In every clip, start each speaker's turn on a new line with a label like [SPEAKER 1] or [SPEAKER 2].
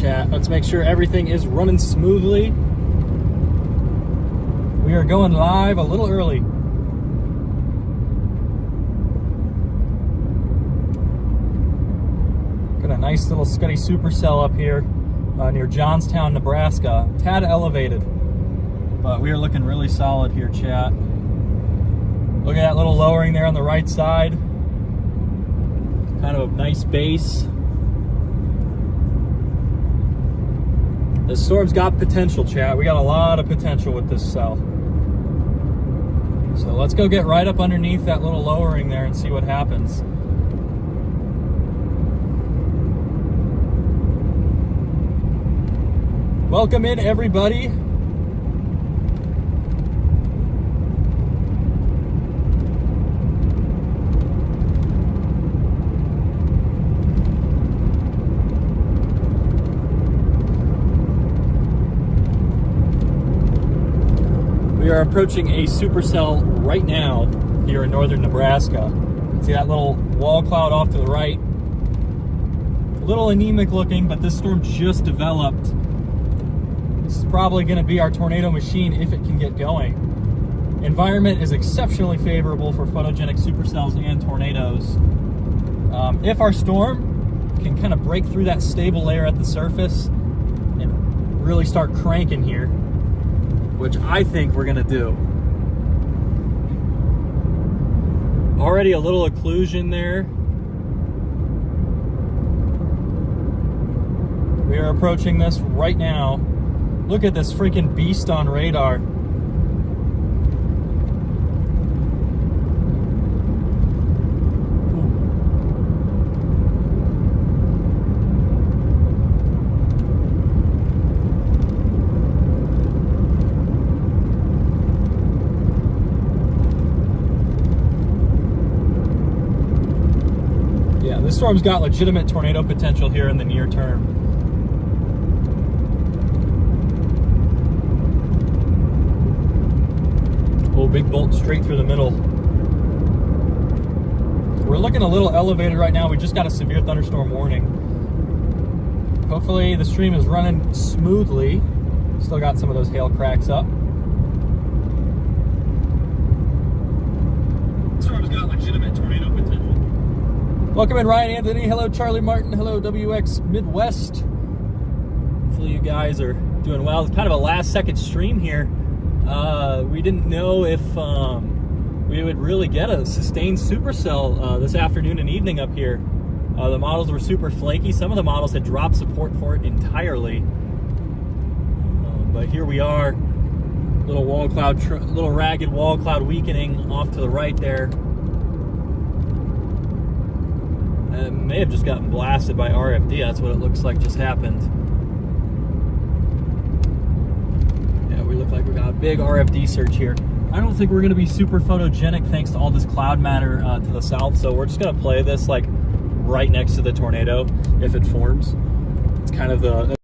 [SPEAKER 1] chat. Let's make sure everything is running smoothly. We are going live a little early. Got a nice little Scuddy supercell up here near Johnstown, Nebraska. Tad elevated, but we are looking really solid here, chat. Look at that little lowering there on the right side. Kind of a nice base. This storm's got potential, chat. We got a lot of potential with this cell. So let's go get right up underneath that little lowering there and see what happens. Welcome in, everybody. We are approaching a supercell right now here in northern Nebraska. See that little wall cloud off to the right? A little anemic looking, but this storm just developed. This is probably going to be our tornado machine if it can get going. Environment is exceptionally favorable for photogenic supercells and tornadoes. If our storm can kind of break through that stable layer at the surface and really start cranking here, which I think we're gonna do. Already a little occlusion there. We are approaching this right now. Look at this freaking beast on radar. This storm's got legitimate tornado potential here in the near term. Oh, big bolt straight through the middle. We're looking a little elevated right now. We just got a severe thunderstorm warning. Hopefully the stream is running smoothly. Still got some of those hail cracks up. Storm's got legitimate tornado potential. Welcome in, Ryan Anthony. Hello, Charlie Martin. Hello, WX Midwest. Hopefully you guys are doing well. It's kind of a last-second stream here. We didn't know if we would really get a sustained supercell this afternoon and evening up here. The models were super flaky. Some of the models had dropped support for it entirely. But here we are. Little wall cloud, little ragged wall cloud weakening off to the right there. It may have just gotten blasted by RFD. That's what it looks like just happened. Yeah, we look like we got a big RFD surge here. I don't think we're going to be super photogenic thanks to all this cloud matter to the south, so we're just going to play this like right next to the tornado if it forms. It's kind of the...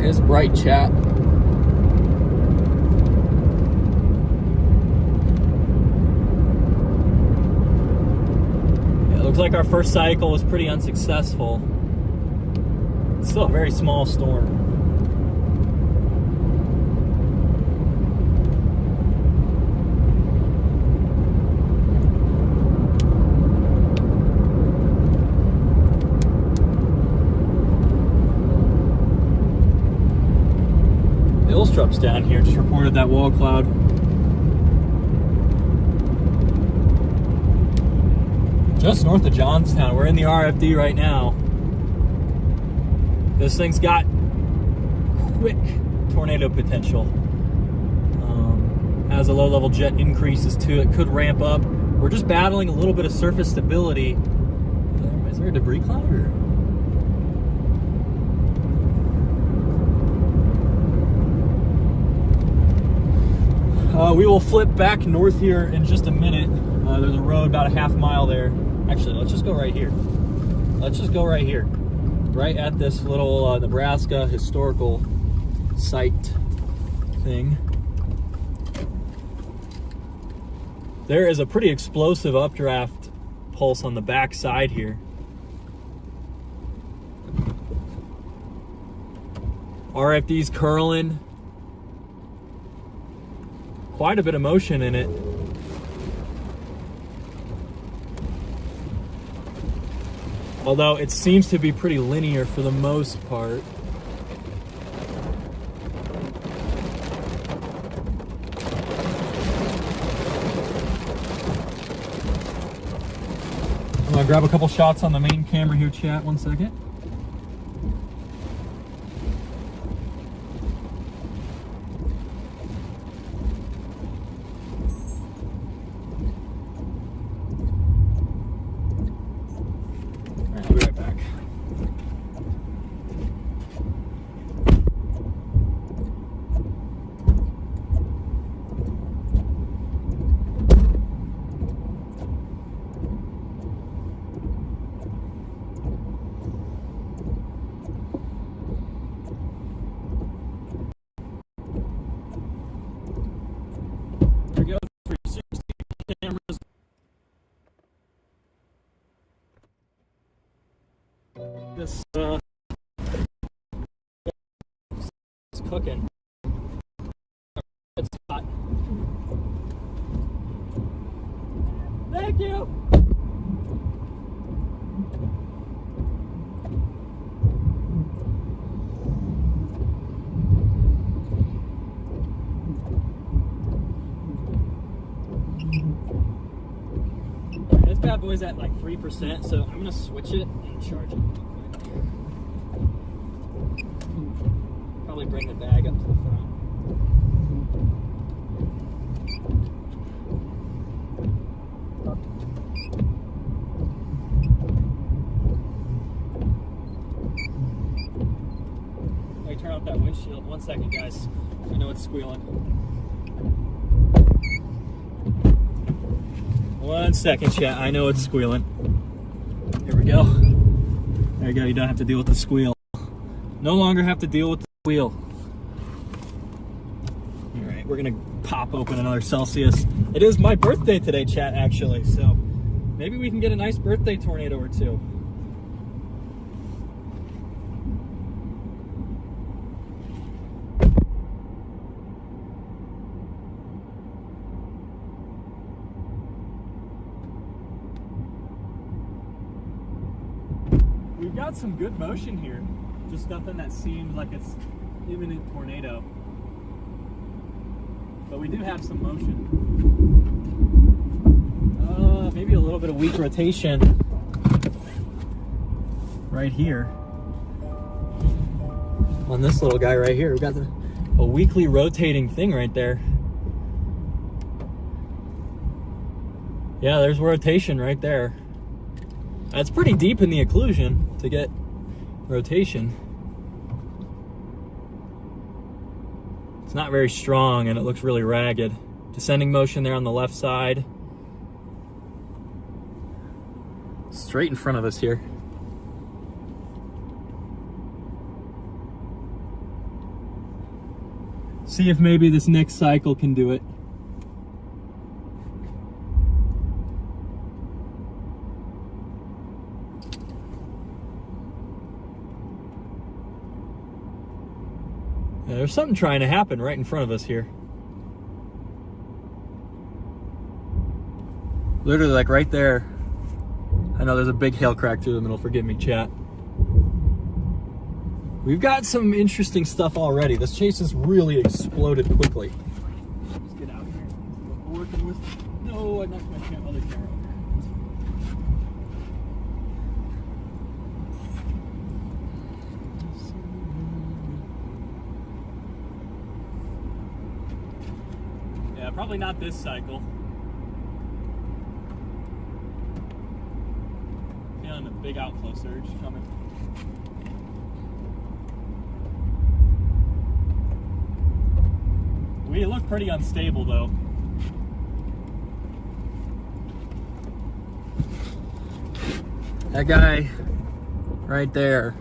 [SPEAKER 1] Is bright, chat. Yeah, it looks like our first cycle was pretty unsuccessful. It's still a very small storm. Ilstrup's down here, just reported that wall cloud. Just north of Johnstown. We're in the RFD right now. This thing's got quick tornado potential. As a low-level jet increases too, it could ramp up. We're just battling a little bit of surface stability. Is there a debris cloud or? We will flip back north here in just a minute. There's a road about a half mile there. Actually, let's just go right here. Let's just go right here. Right at this little Nebraska historical sight thing. There is a pretty explosive updraft pulse on the back side here. RFD's curling. Quite a bit of motion in it. Although it seems to be pretty linear for the most part. I'm gonna grab a couple shots on the main camera here, chat, 1 second. Cameras. This it's cooking. It's hot. Thank you. This bad boy's at like 3%, so I'm gonna switch it and charge it. Probably bring the bag up to the front. Let me turn off that windshield. 1 second, guys. I know it's squealing. 1 second, chat. I know it's squealing. Here we go. There you go. You don't have to deal with the squeal. No longer have to deal with the squeal. All right, we're gonna pop open another Celsius. It is my birthday today, chat, actually. So maybe we can get a nice birthday tornado or two. We've got some good motion here. Just nothing that seems like it's imminent tornado. But we do have some motion. Maybe a little bit of weak rotation right here. On this little guy right here, we've got a weakly rotating thing right there. Yeah, there's rotation right there. That's pretty deep in the occlusion to get rotation. It's not very strong and it looks really ragged. Descending motion there on the left side. Straight in front of us here. See if maybe this next cycle can do it. Yeah, there's something trying to happen right in front of us here. Literally like right there. I know there's a big hail crack through the middle, forgive me, chat. We've got some interesting stuff already. This chase has really exploded quickly. Let's get out here. What we're working with. No, I knocked my other camera over. Yeah, probably not this cycle. Feeling a big outflow surge coming. We look pretty unstable though. That guy right there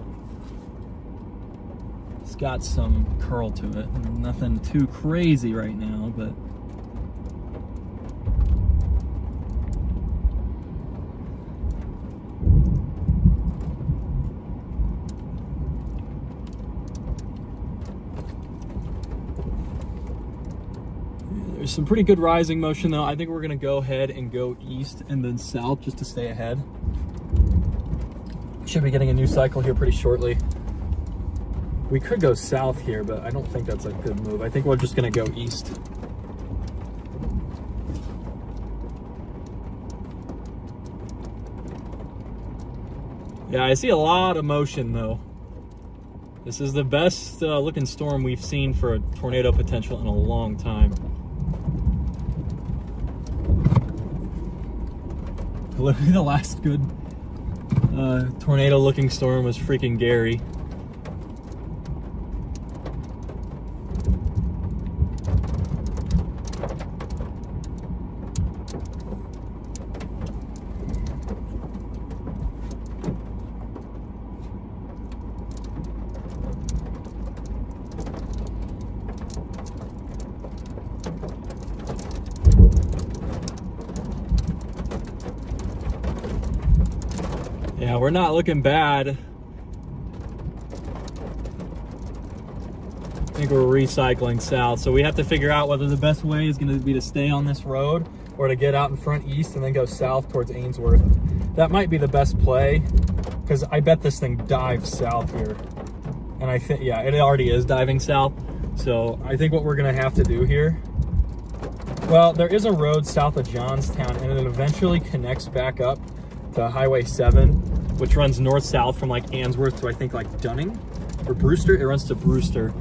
[SPEAKER 1] It's got some curl to it. Nothing too crazy right now, but there's some pretty good rising motion though. I think we're gonna go ahead and go east and then south just to stay ahead. Should be getting a new cycle here pretty shortly. We could go south here, but I don't think that's a good move. I think we're just gonna go east. Yeah, I see a lot of motion though. This is the best looking storm we've seen for a tornado potential in a long time. Literally the last good tornado looking storm was freaking Gary. Yeah, we're not looking bad. I think we're recycling south, so we have to figure out whether the best way is going to be to stay on this road or to get out in front east and then go south towards Ainsworth. That might be the best play, because I bet this thing dives south here. And I think, yeah, it already is diving south. So I think what we're going to have to do here, well, there is a road south of Johnstown, and it eventually connects back up to Highway 7, which runs north-south from like Ainsworth to I think like Dunning or Brewster. It runs to Brewster.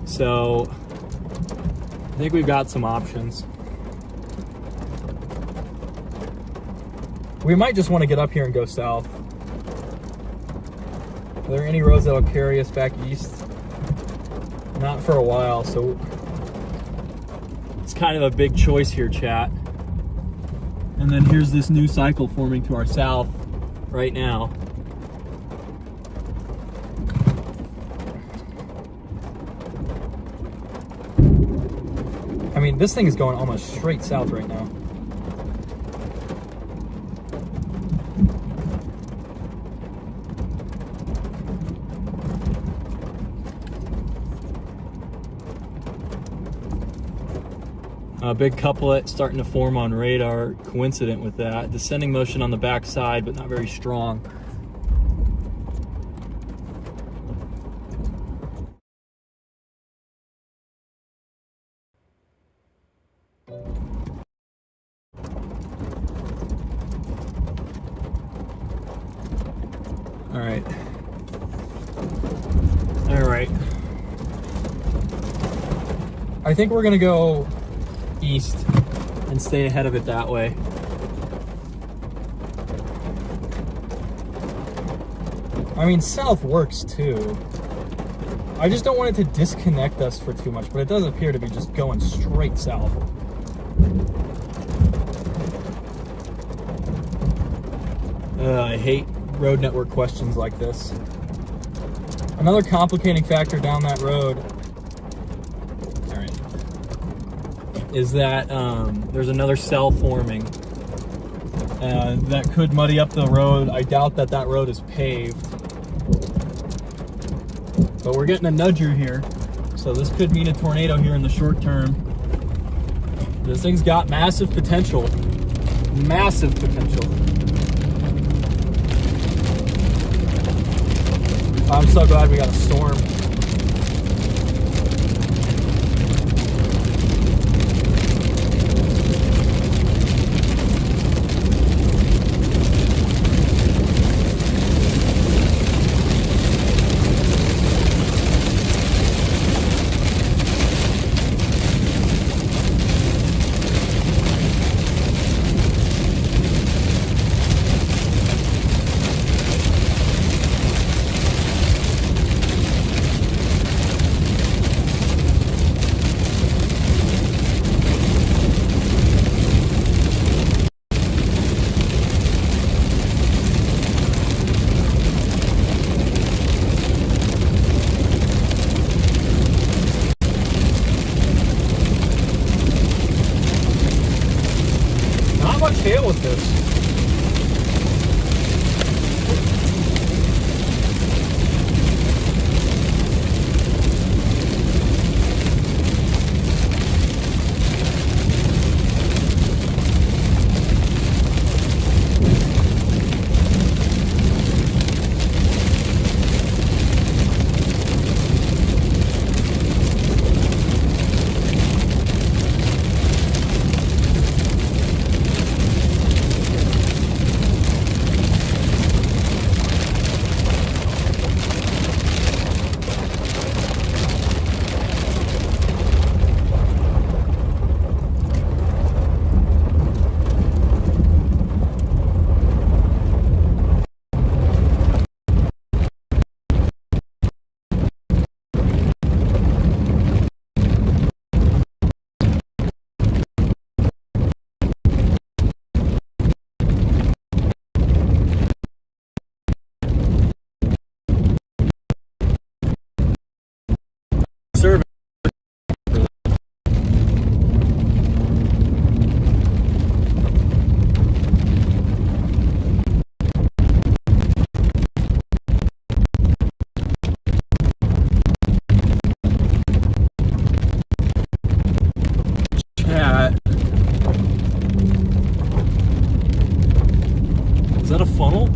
[SPEAKER 1] So I think we've got some options. We might just want to get up here and go south. Are there any roads that'll carry us back east? Not for a while, so it's kind of a big choice here, chat. And then here's this new cycle forming to our south right now. I mean, this thing is going almost straight south right now. A big couplet starting to form on radar, coincident with that. Descending motion on the back side, but not very strong. All right. All right. I think we're gonna go east and stay ahead of it that way. I mean, south works too. I just don't want it to disconnect us for too much, but it does appear to be just going straight south. I hate road network questions like this. Another complicating factor down that road is that there's another cell forming that could muddy up the road. I doubt that that road is paved, but we're getting a nudger here, so this could mean a tornado here in the short term. This thing's got massive potential. Massive potential. I'm so glad we got a storm. tail with this. Serving. Chat. Is that a funnel?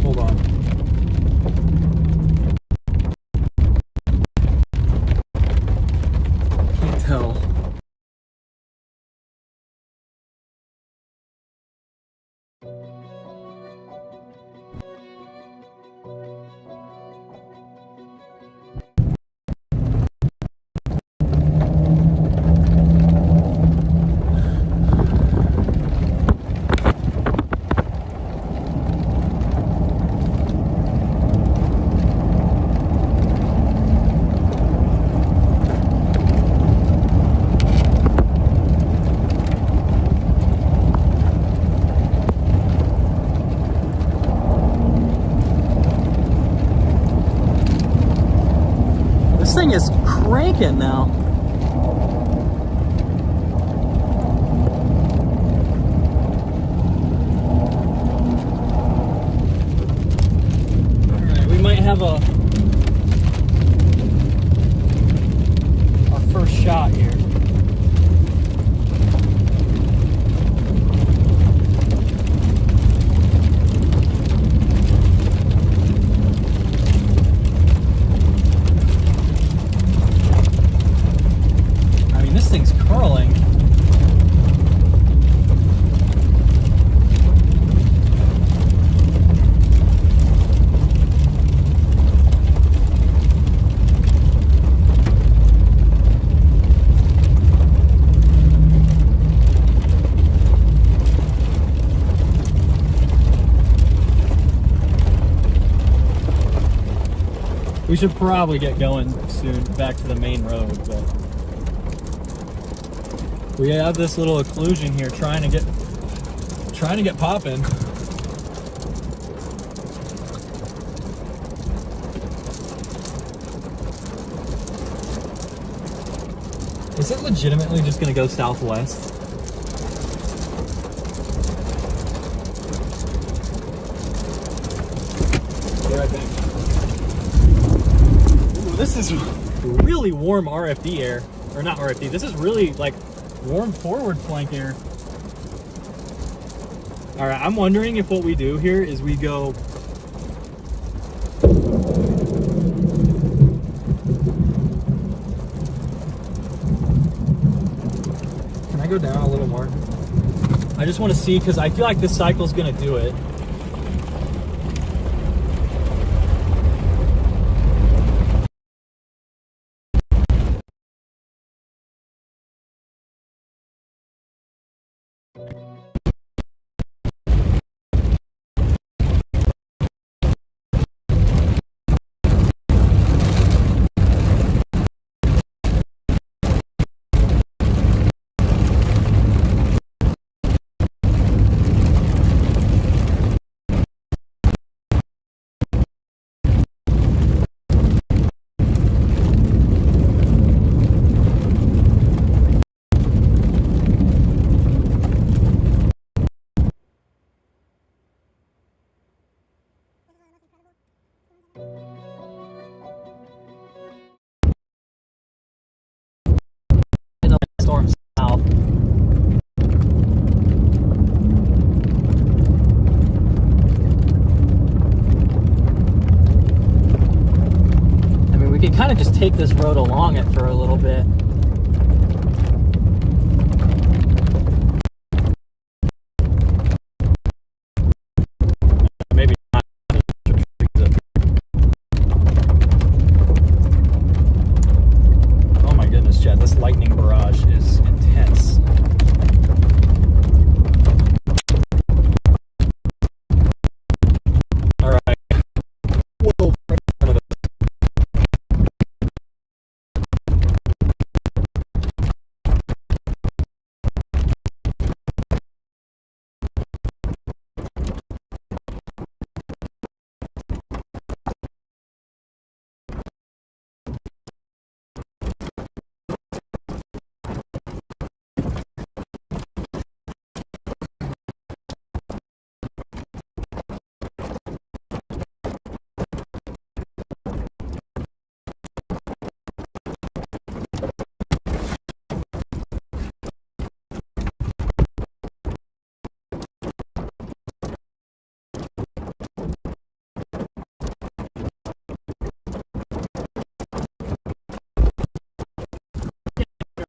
[SPEAKER 1] Hold on. Can't tell. This thing is cranking now. All right, we might have our first shot here. This thing's curling. We should probably get going soon, back to the main road, but we have this little occlusion here trying to get popping. Is it legitimately just gonna go southwest? Be right back. Ooh, this is really warm RFD air, or not RFD. This is really like warm forward flank air. All right, I'm wondering if what we do here is we go. Can I go down a little more? I just want to see, because I feel like this cycle is going to do it. storm south. I mean, we could kind of just take this road along it for a little bit. Maybe not. Oh my goodness, Chad, this lightning barrage is intense. All right. Whoa.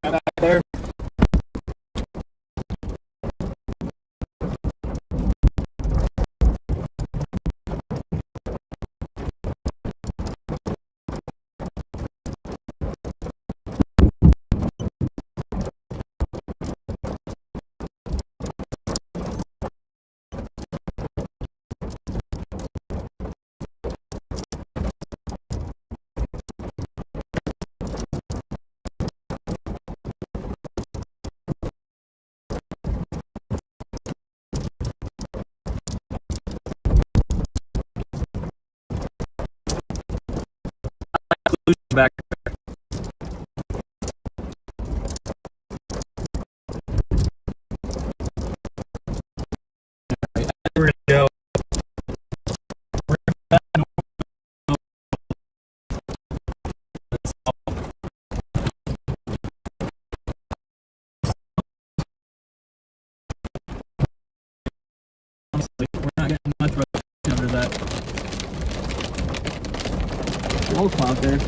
[SPEAKER 1] Back there. Back there. We're gonna go. Honestly, we're not getting much under that wall cloud there.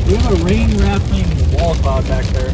[SPEAKER 1] We have a rain rattling wall cloud back there.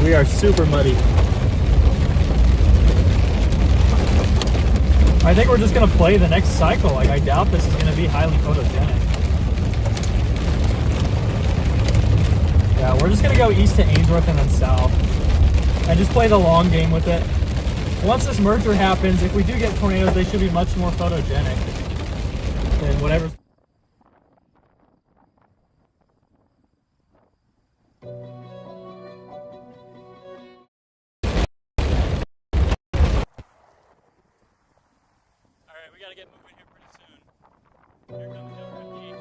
[SPEAKER 1] We are super muddy. I think we're just gonna play the next cycle. Like, I doubt this is gonna be highly photogenic. Yeah, we're just gonna go east to Ainsworth and then south. And just play the long game with it. Once this merger happens, if we do get tornadoes, they should be much more photogenic than whatever. Alright, we gotta get moving here pretty soon. Here comes the rookie.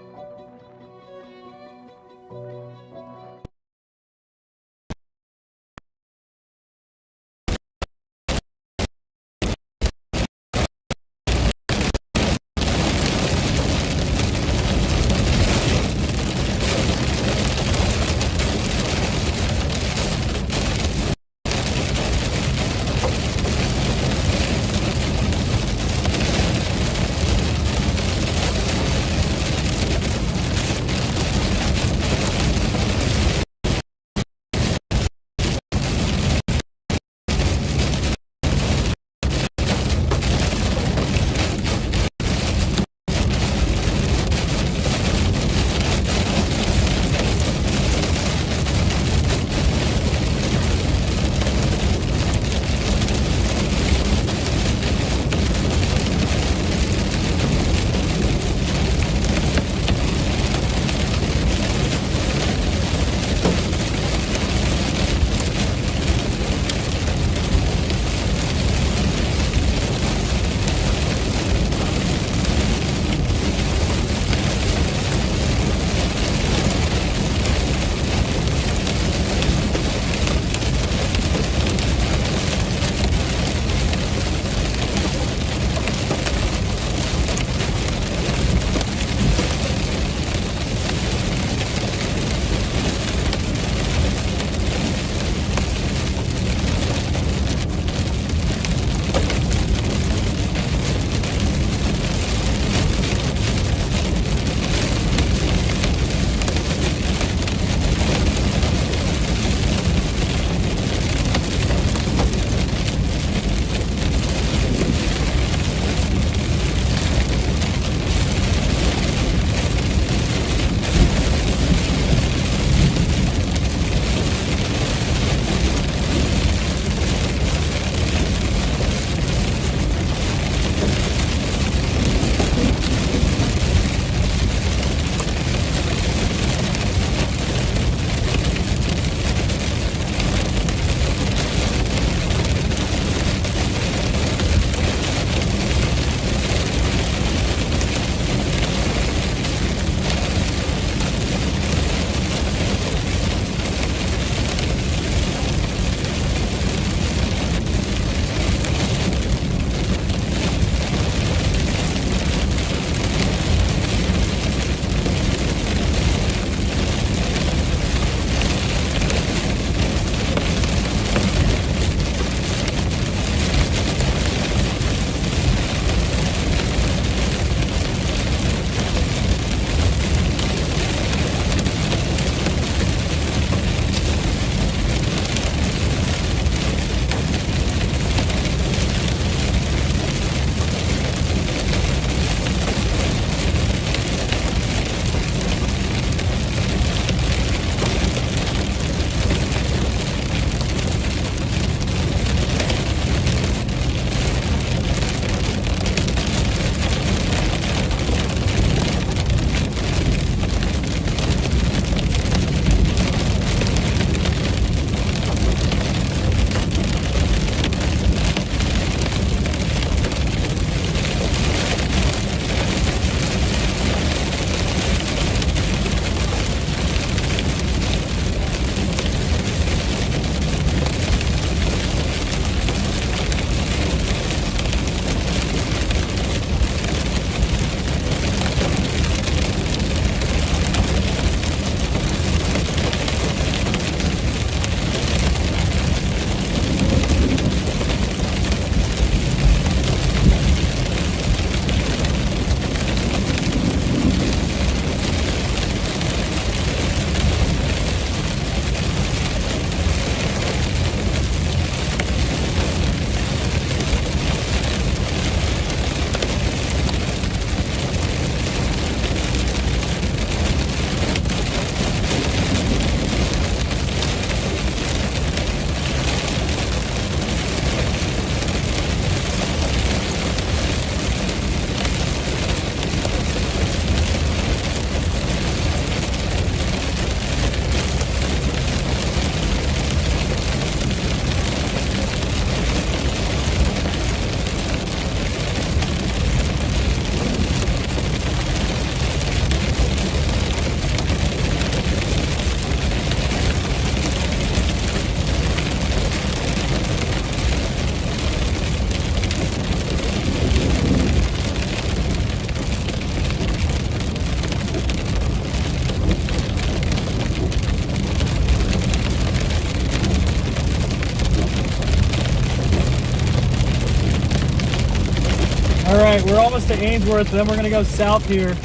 [SPEAKER 1] we're almost to Ainsworth, then we're gonna go south here.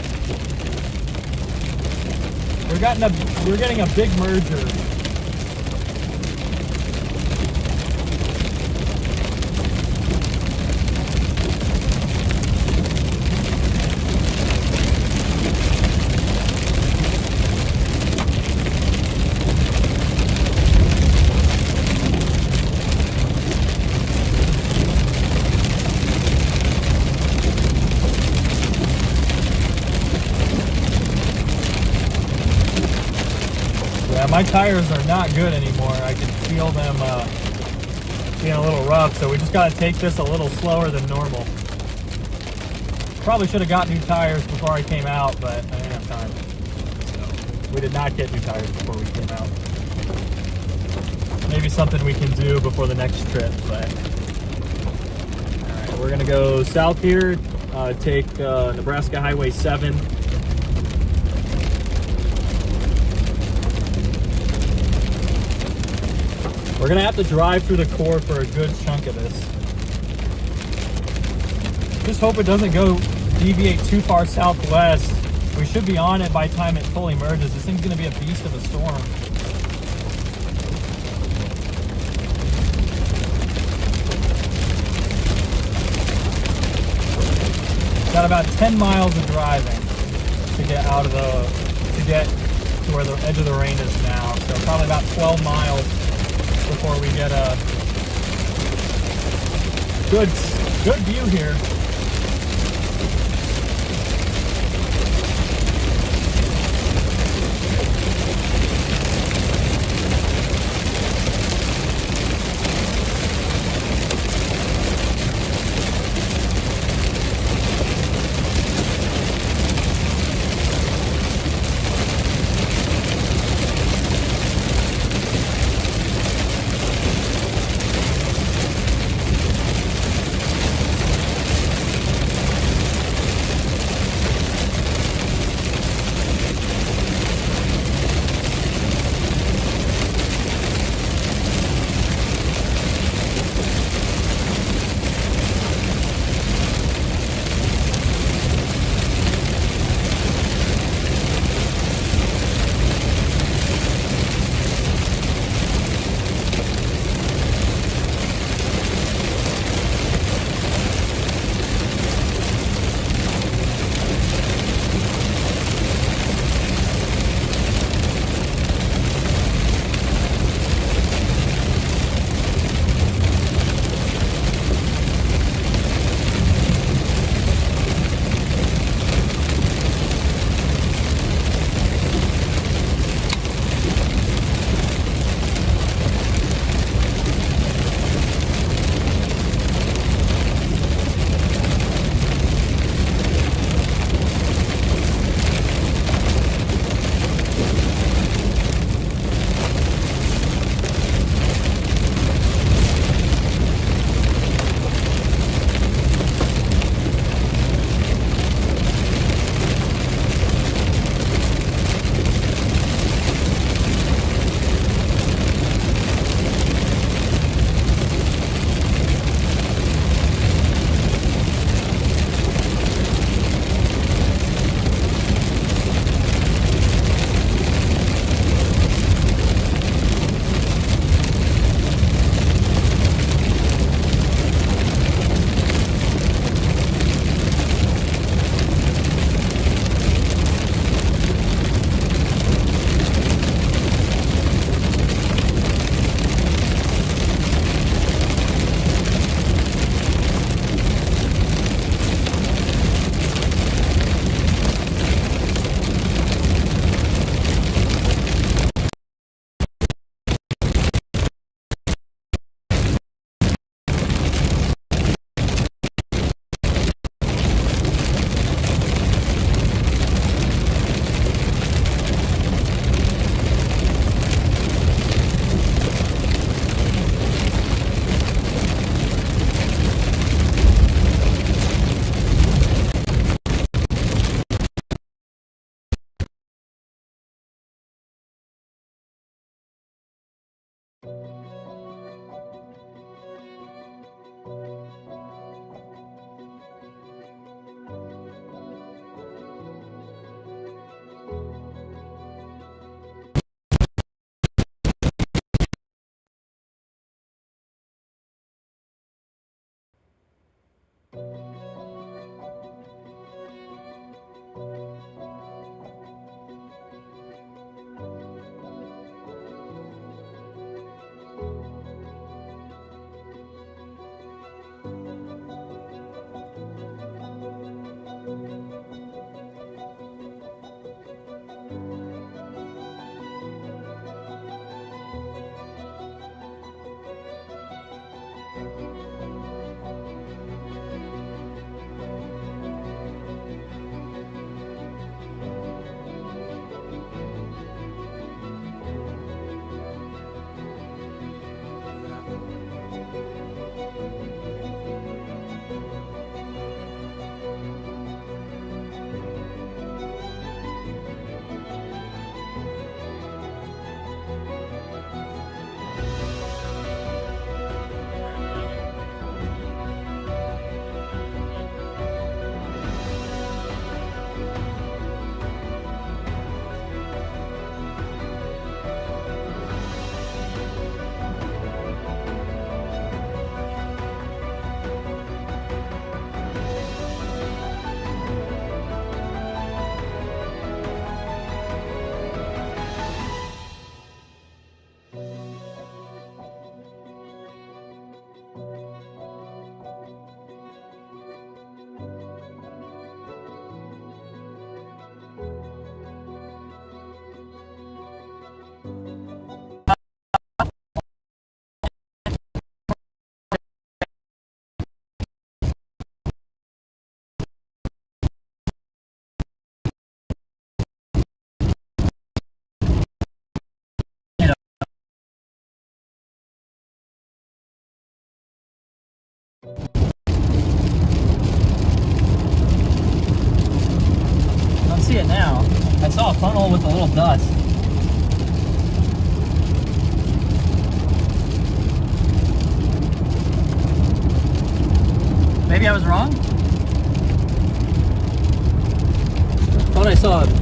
[SPEAKER 1] We're getting a big merger. Yeah, my tires are not good anymore. I can feel them being a little rough, so we just got to take this a little slower than normal. Probably should have got new tires before I came out, but I didn't have time. So we did not get new tires before we came out. Maybe something we can do before the next trip, but all right, we're gonna go south here, take Nebraska Highway 7. We're gonna have to drive through the core for a good chunk of this. Just hope it doesn't deviate too far southwest. We should be on it by the time it fully merges. This thing's gonna be a beast of a storm. Got about 10 miles of driving to get to where the edge of the rain is now. So probably about 12 miles before we get a good view here. See it now. I saw a funnel with a little dust. Maybe I was wrong? Thought I saw it.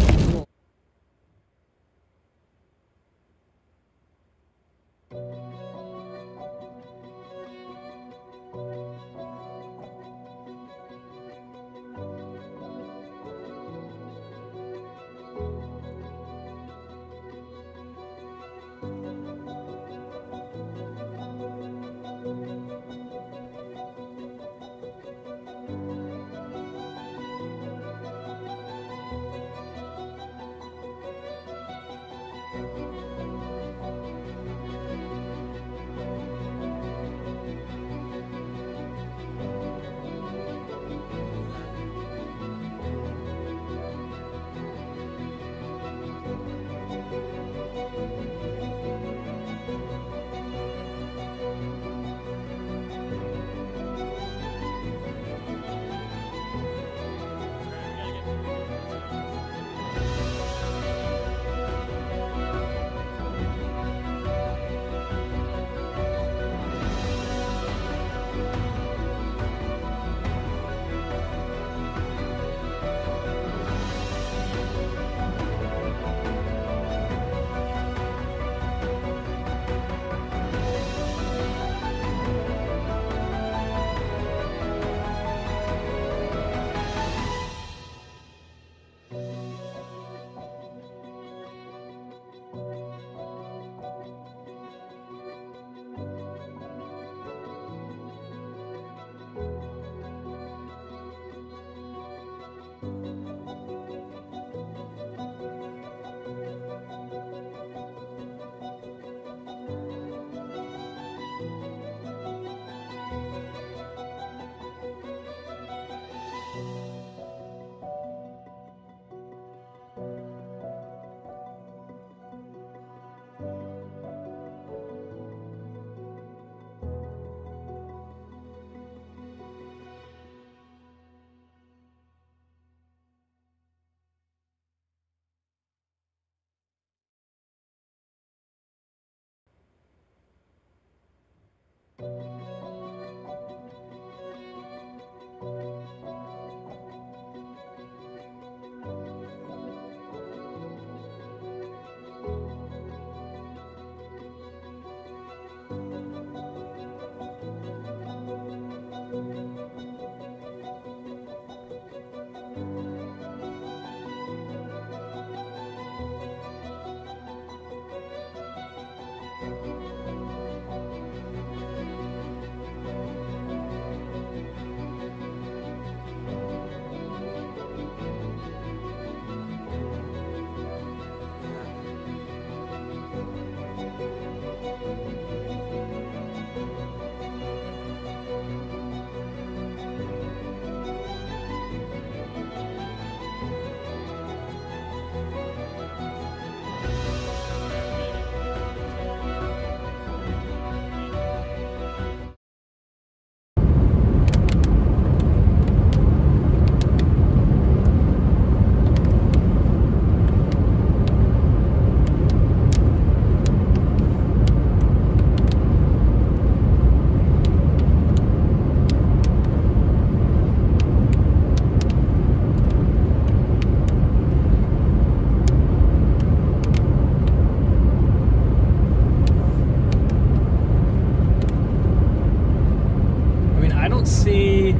[SPEAKER 1] don't see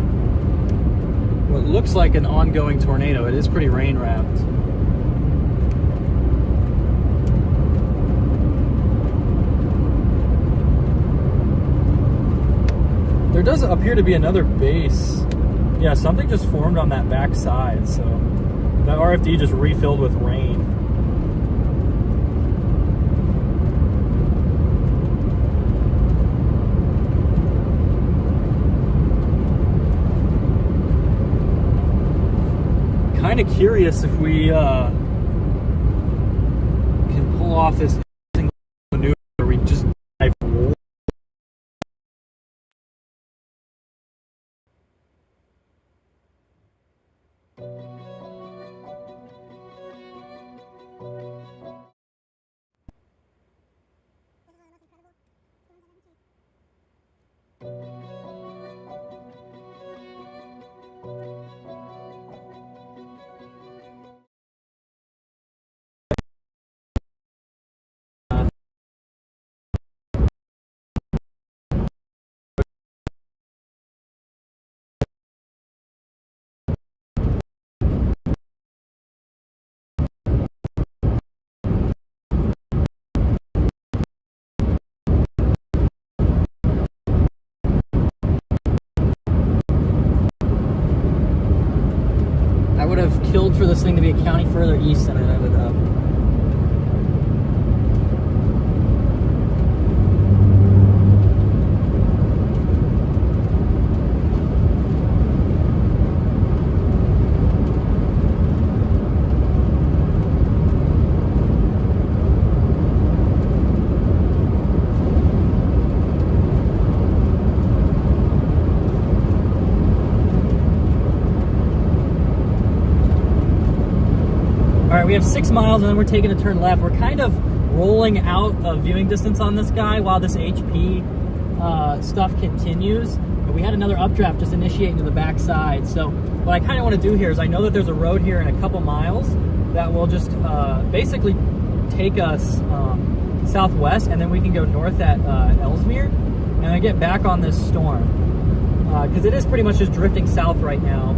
[SPEAKER 1] what looks like an ongoing tornado. It is pretty rain wrapped. There does appear to be another base. Yeah, something just formed on that back side, so that RFD just refilled with rain. Kind of curious if we can pull off this maneuver where we just dive. Have killed for this thing to be a county further east than it ended up. We have 6 miles and then we're taking a turn left. We're kind of rolling out of viewing distance on this guy while this HP stuff continues. But we had another updraft just initiating to the back side. So what I kind of want to do here is I know that there's a road here in a couple miles that will just basically take us southwest, and then we can go north at Ellesmere and then get back on this storm. Because it is pretty much just drifting south right now.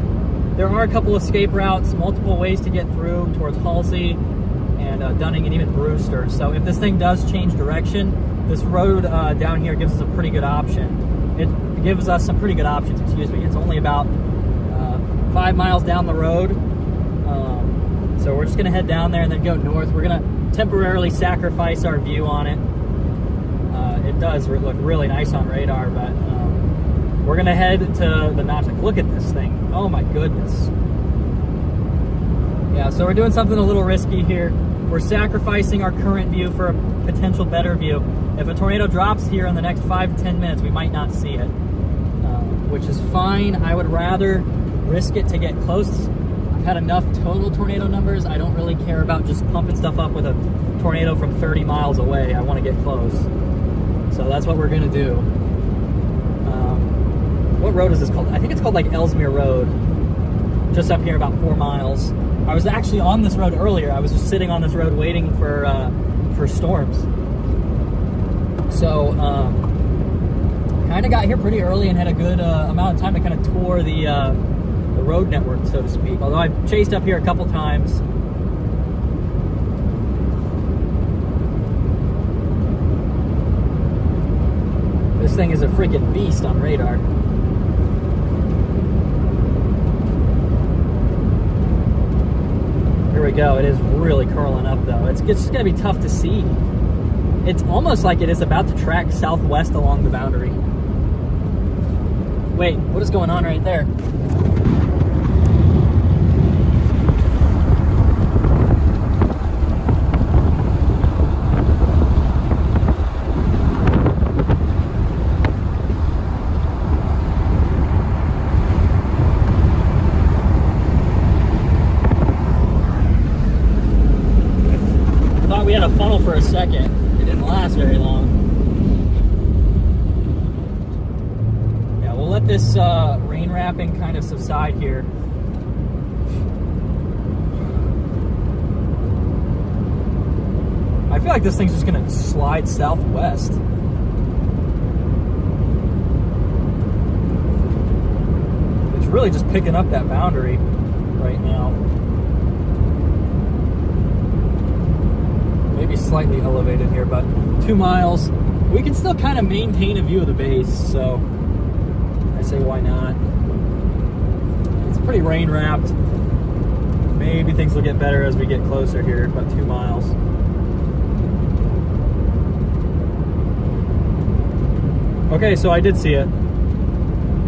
[SPEAKER 1] There are a couple escape routes, multiple ways to get through towards Halsey and Dunning and even Brewster. So if this thing does change direction, this road down here gives us a pretty good option. It gives us some pretty good options, excuse me. It's only about 5 miles down the road. So we're just gonna head down there and then go north. We're gonna temporarily sacrifice our view on it. It does look really nice on radar, but we're gonna head to the Notch. Look at this thing. Oh my goodness. Yeah, so we're doing something a little risky here. We're sacrificing our current view for a potential better view. If a tornado drops here in the next 5 to 10 minutes, we might not see it, which is fine. I would rather risk it to get close. I've had enough total tornado numbers. I don't really care about just pumping stuff up with a tornado from 30 miles away. I want to get close. So that's what we're gonna do. What road is this called? I think it's called like Ellesmere Road. Just up here about 4 miles. I was actually on this road earlier. I was just sitting on this road waiting for storms. So kind of got here pretty early and had a good amount of time to kind of tour the road network, so to speak. Although I've chased up here a couple times. This thing is a freaking beast on radar. Here we go. It is really curling up though. It's just gonna be tough to see. It's almost like it is about to track southwest along the boundary. Wait, what is going on right there? We had a funnel for a second. It didn't last very long. Yeah, we'll let this rain wrapping kind of subside here. I feel like this thing's just gonna slide southwest. really just picking up that boundary right now. Maybe slightly elevated here, but 2 miles. We can still kind of maintain a view of the base, so I say why not. It's pretty rain wrapped. Maybe things will get better as we get closer here, about 2 miles. Okay, so I did see it.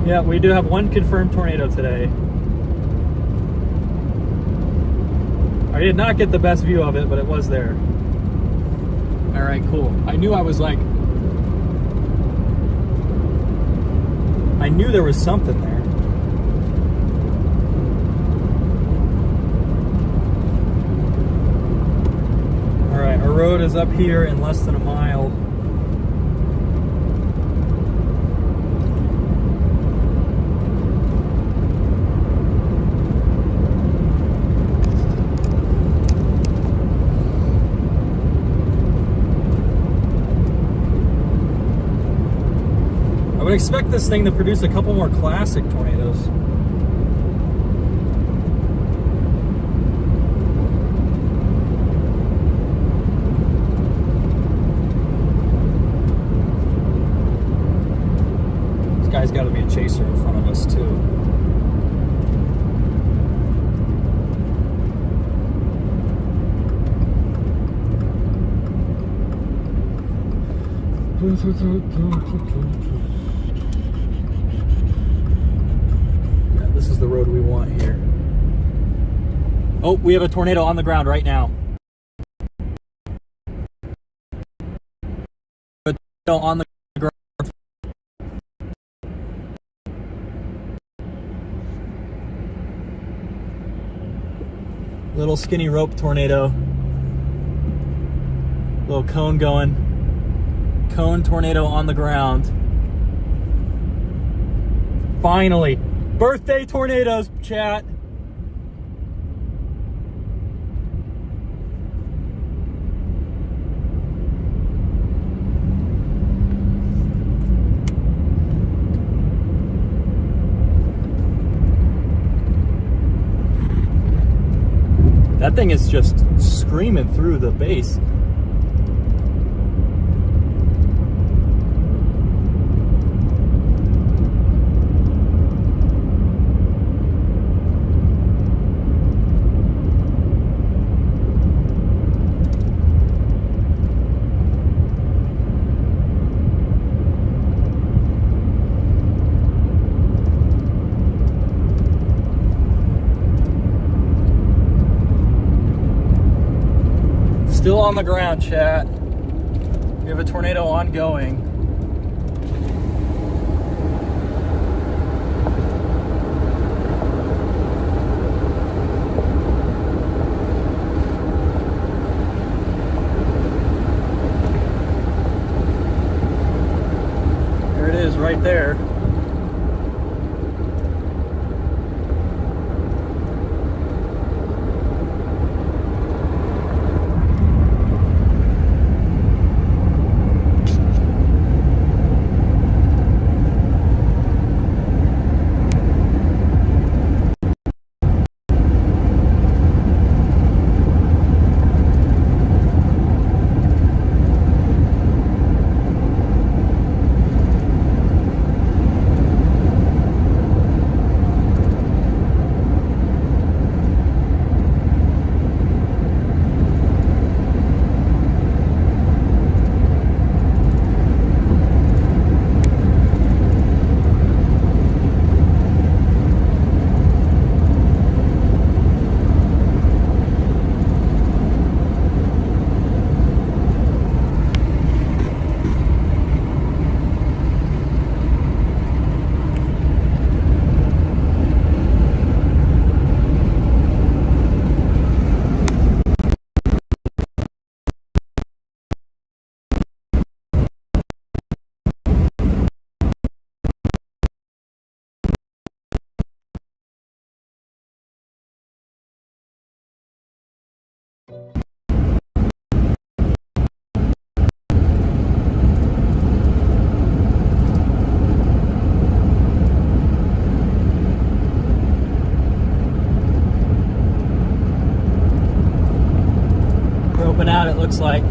[SPEAKER 1] Yeah, we do have one confirmed tornado today. I did not get the best view of it, but it was there. All right, cool. I knew there was something there. All right, our road is up here in less than a mile. I would expect this thing to produce a couple more classic tornadoes. This guy's got to be a chaser in front of us too. This is the road we want here. Oh, we have a tornado on the ground right now. A tornado on the ground. Little skinny rope tornado. Little cone going. Cone tornado on the ground. Finally. Birthday tornadoes, chat. That thing is just screaming through the base. Still on the ground, chat. We have a tornado ongoing. There it is, right there. looks like.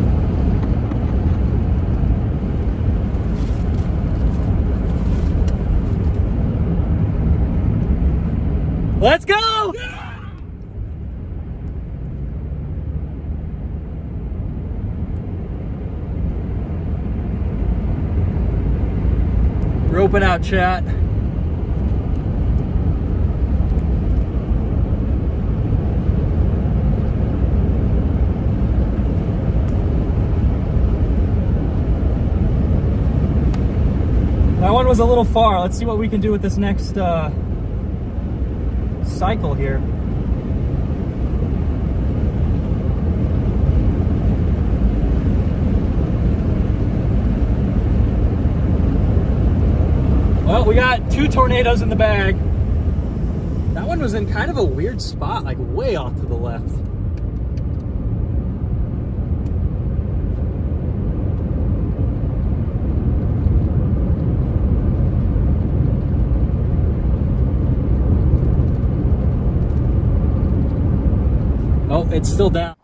[SPEAKER 1] Let's go! Yeah! Roping out, chat. That one was a little far. Let's see what we can do with this next cycle here. Well, we got 2 tornadoes in the bag. That one was in kind of a weird spot, like way off to the left. Oh, it's still down.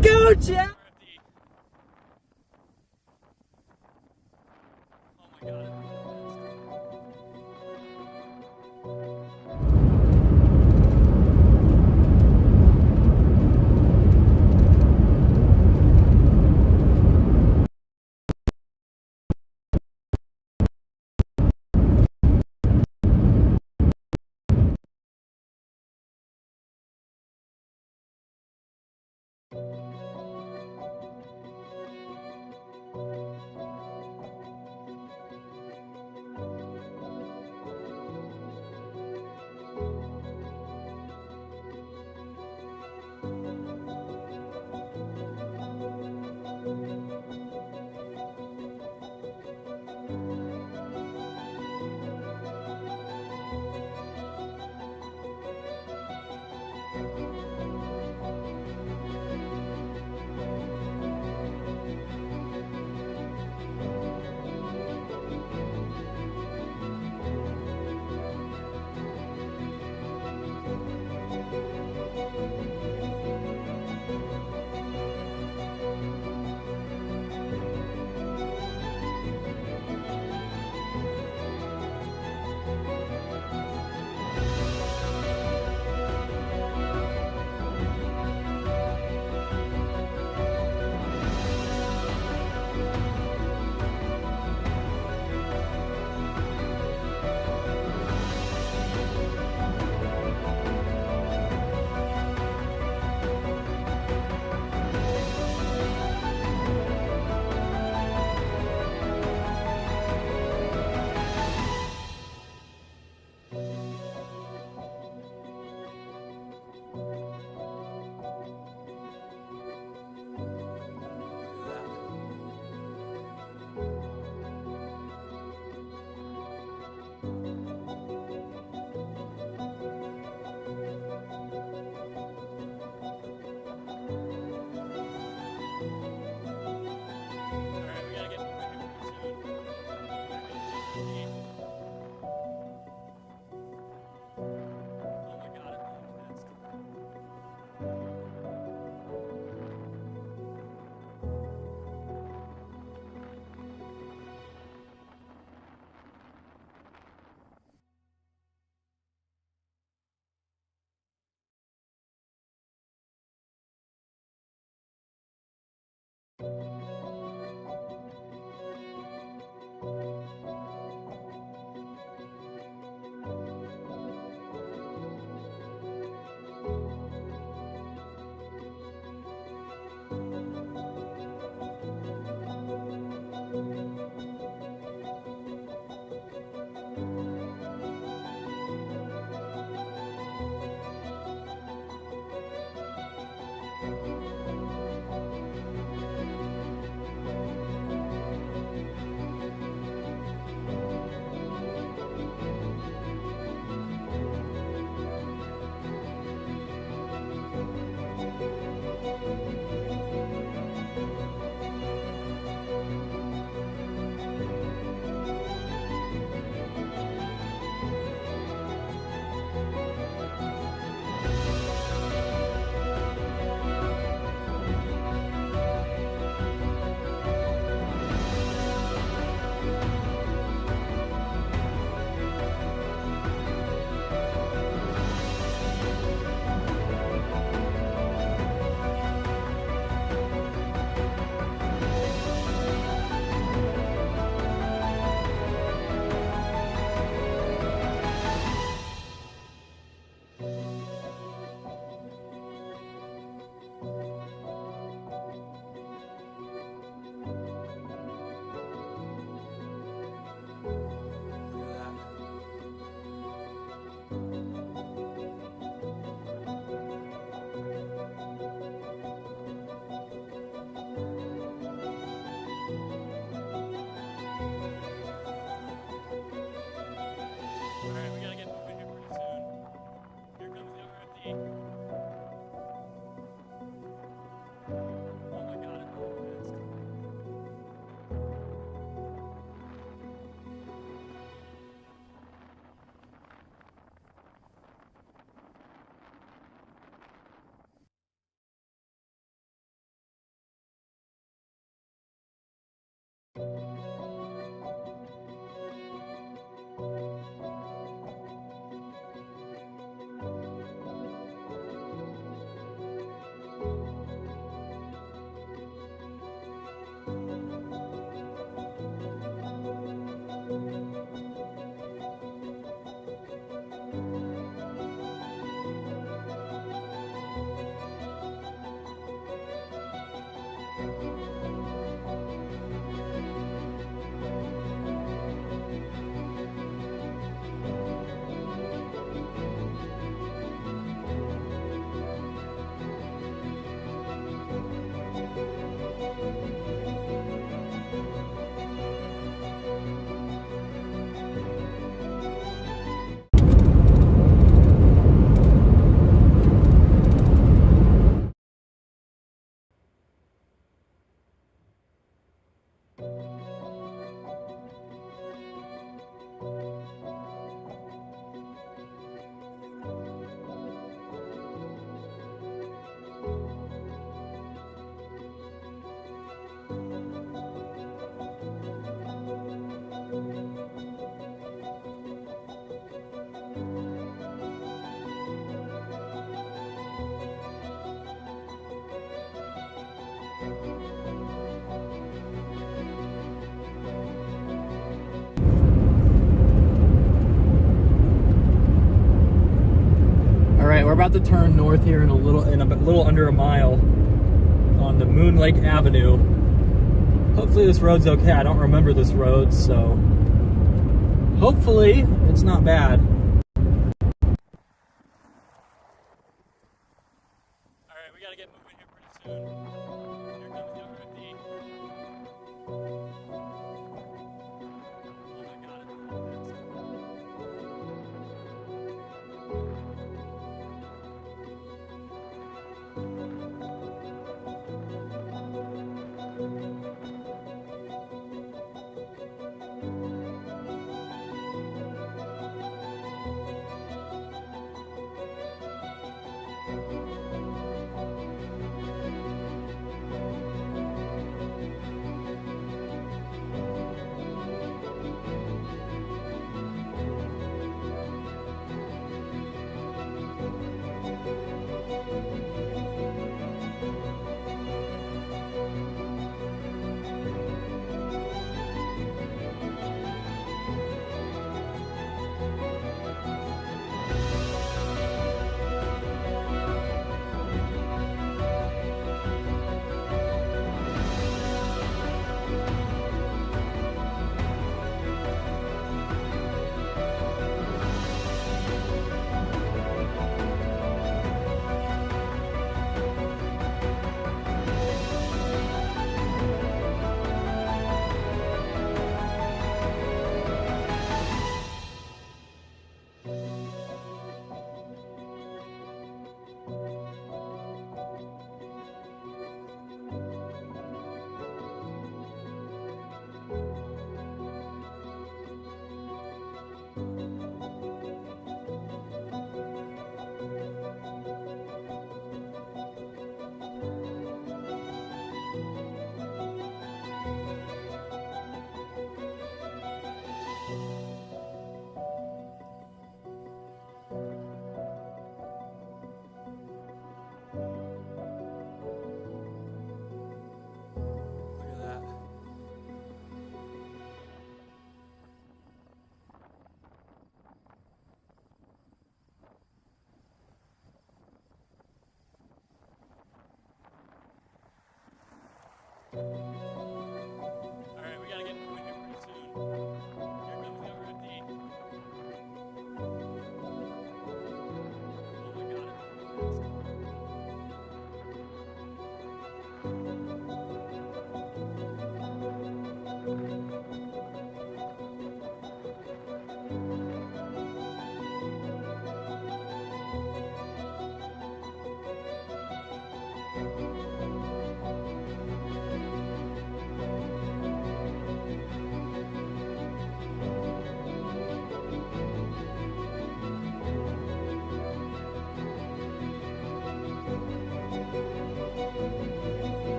[SPEAKER 1] Go, Jeff! Oh my God. All right, we're about to turn north here in a little under a mile on the Moon Lake Avenue. Hopefully this road's okay. I don't remember this road, so hopefully it's not bad. All right, we gotta get moving here pretty soon. Here comes young Ricky. Oh my God, it's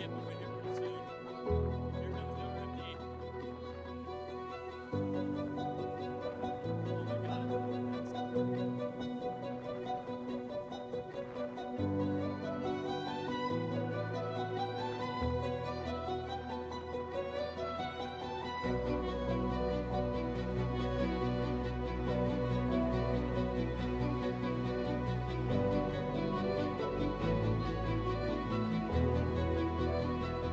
[SPEAKER 1] get moving here pretty soon. Here comes number 50. Oh my god.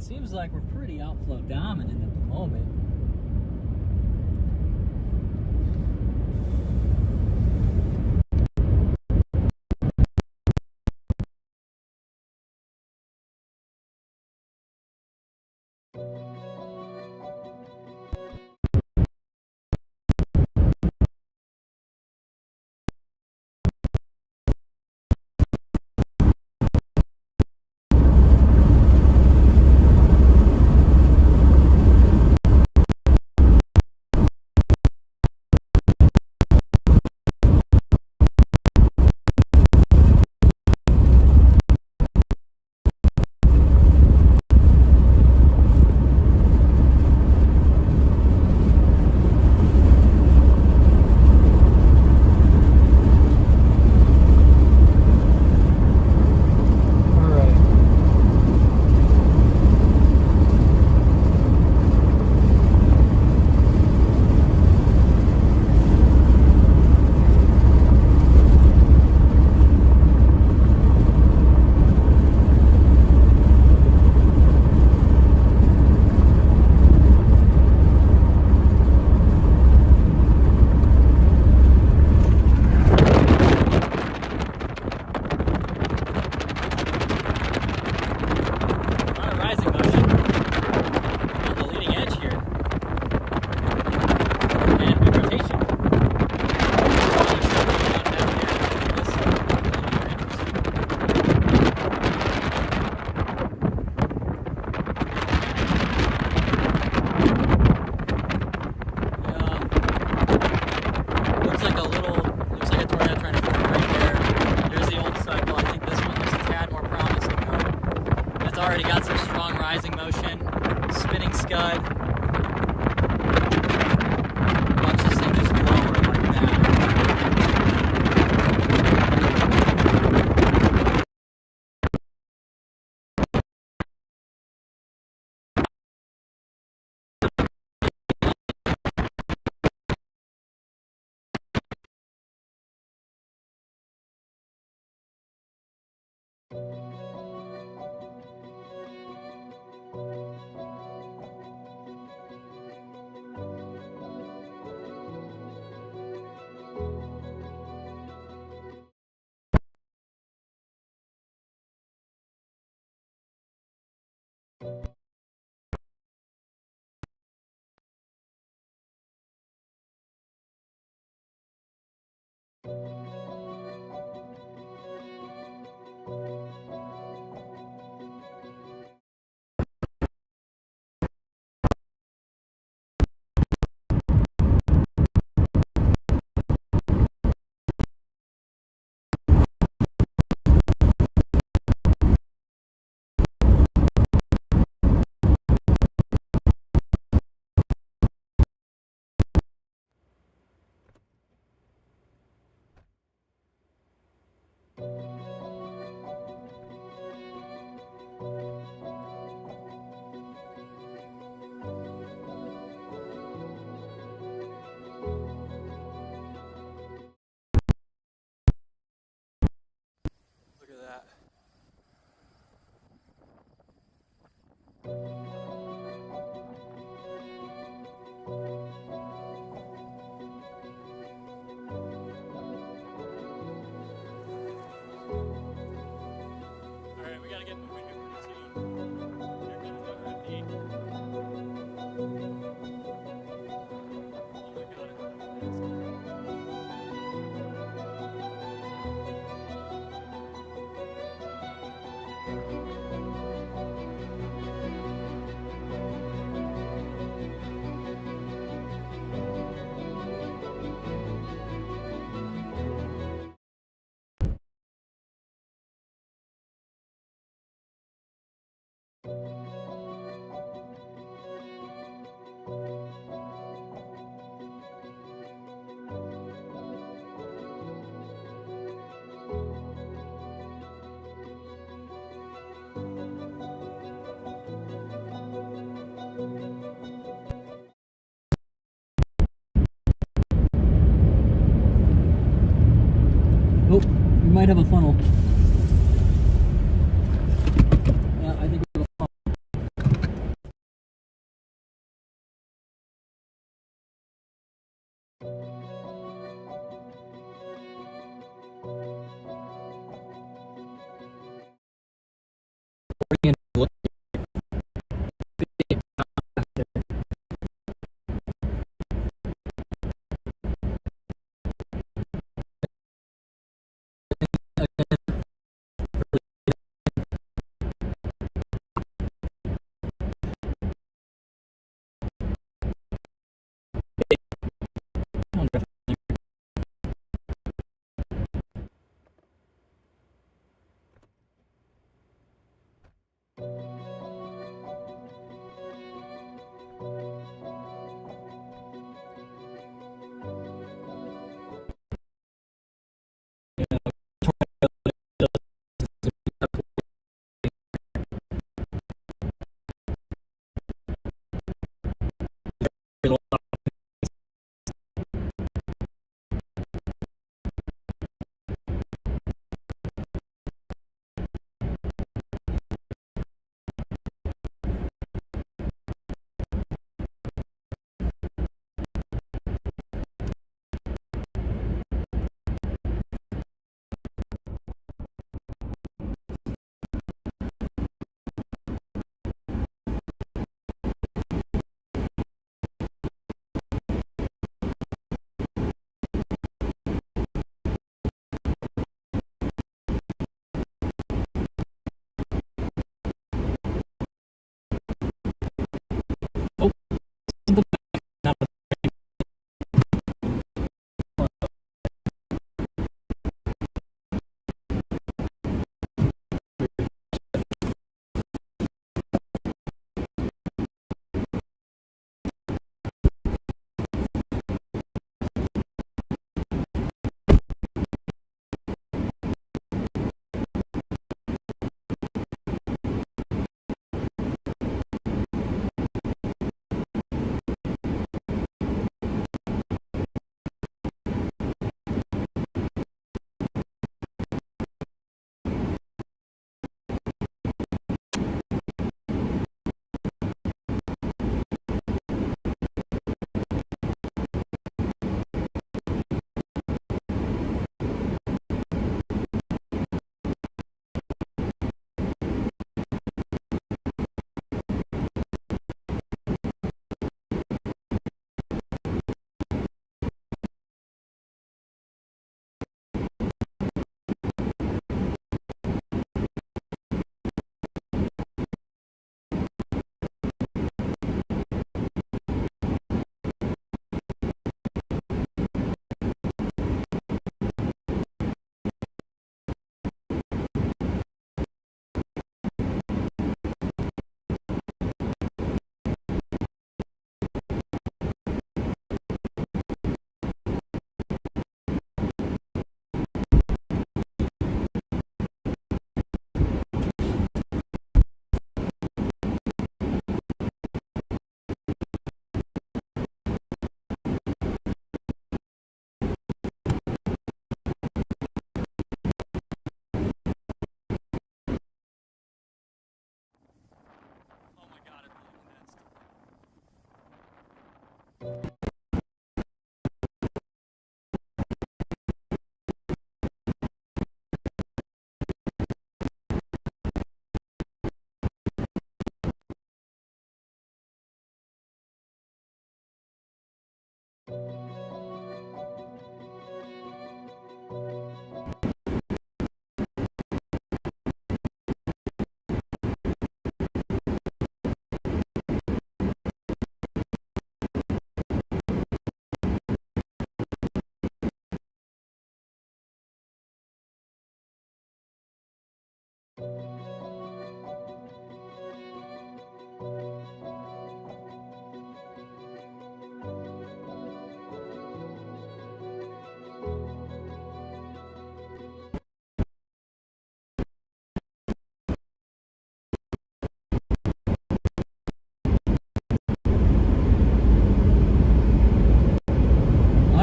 [SPEAKER 2] seems like we're pretty outflow dominant at the moment. Already got some strong rising motion, spinning scud. Watch this thing just lower like that.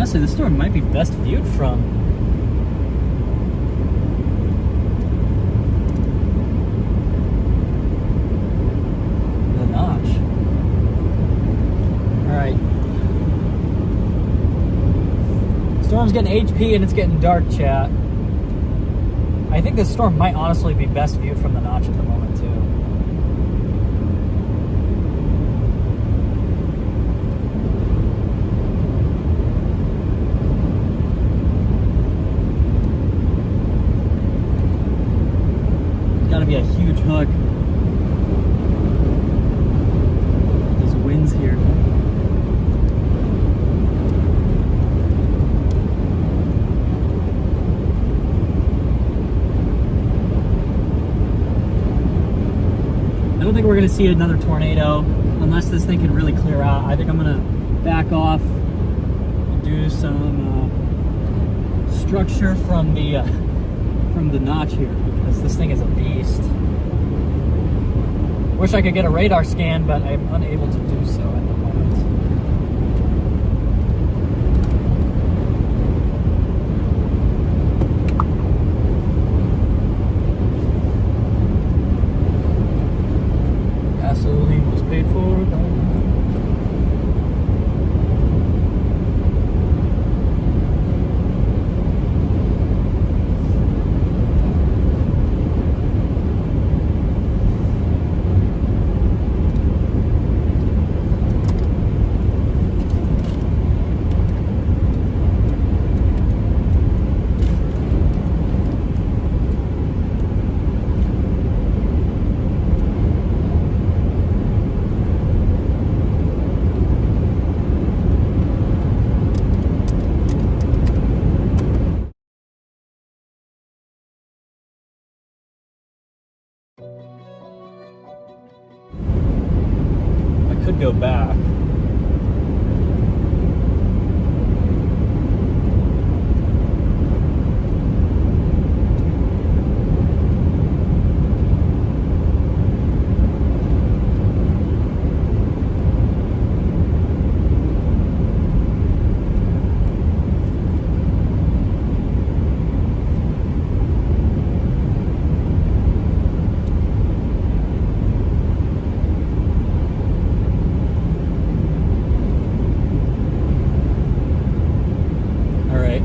[SPEAKER 1] Honestly, the storm might be best viewed from the notch. Alright. Storm's getting HP and it's getting dark, chat. I think this storm might honestly be best viewed from the notch at the moment, too. Gotta be a huge hook. These winds here. I don't think we're gonna see another tornado unless this thing can really clear out. I think I'm gonna back off and do some structure from the notch here, because this thing is a beast. Wish I could get a radar scan, but I'm unable to do so at the moment. should go back.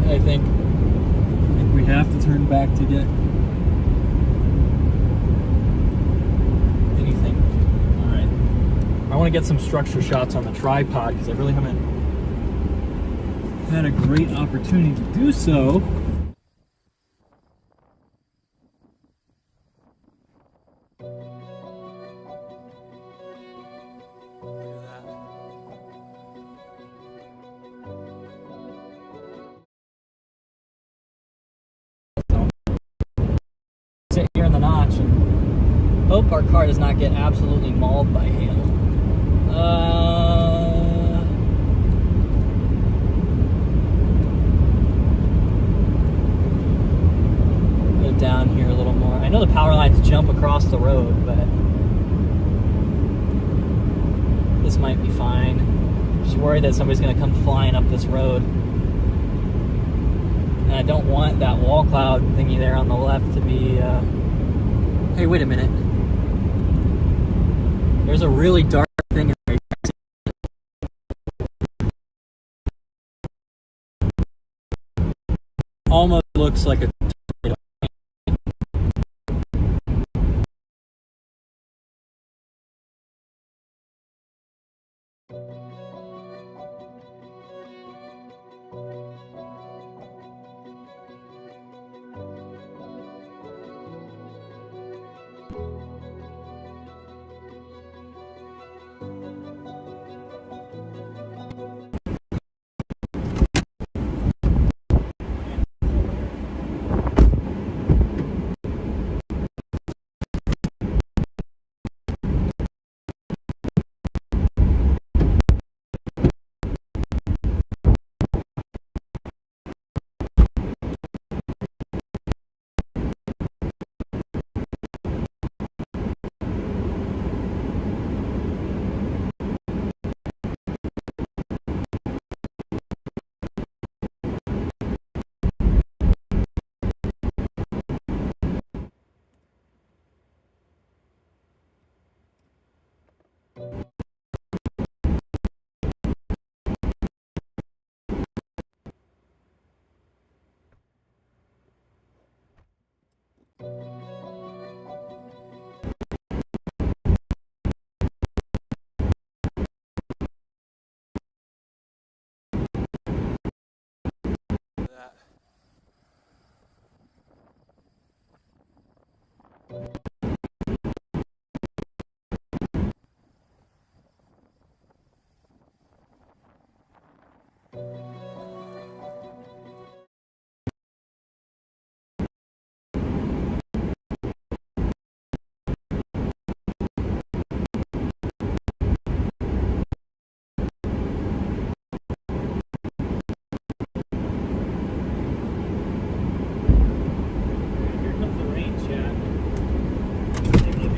[SPEAKER 1] I think we have to turn back to get anything. All right. I want to get some structure shots on the tripod because I really haven't had a great opportunity to do so. Sit here in the notch and hope our car does not get absolutely mauled by hail. Go down here a little more. I know the power lines jump across the road, but this might be fine. Just worried that somebody's going to come flying up this road. And I don't want that wall cloud thingy there on the left to be, hey, wait a minute. There's a really dark thing in there. Almost looks like a tornado.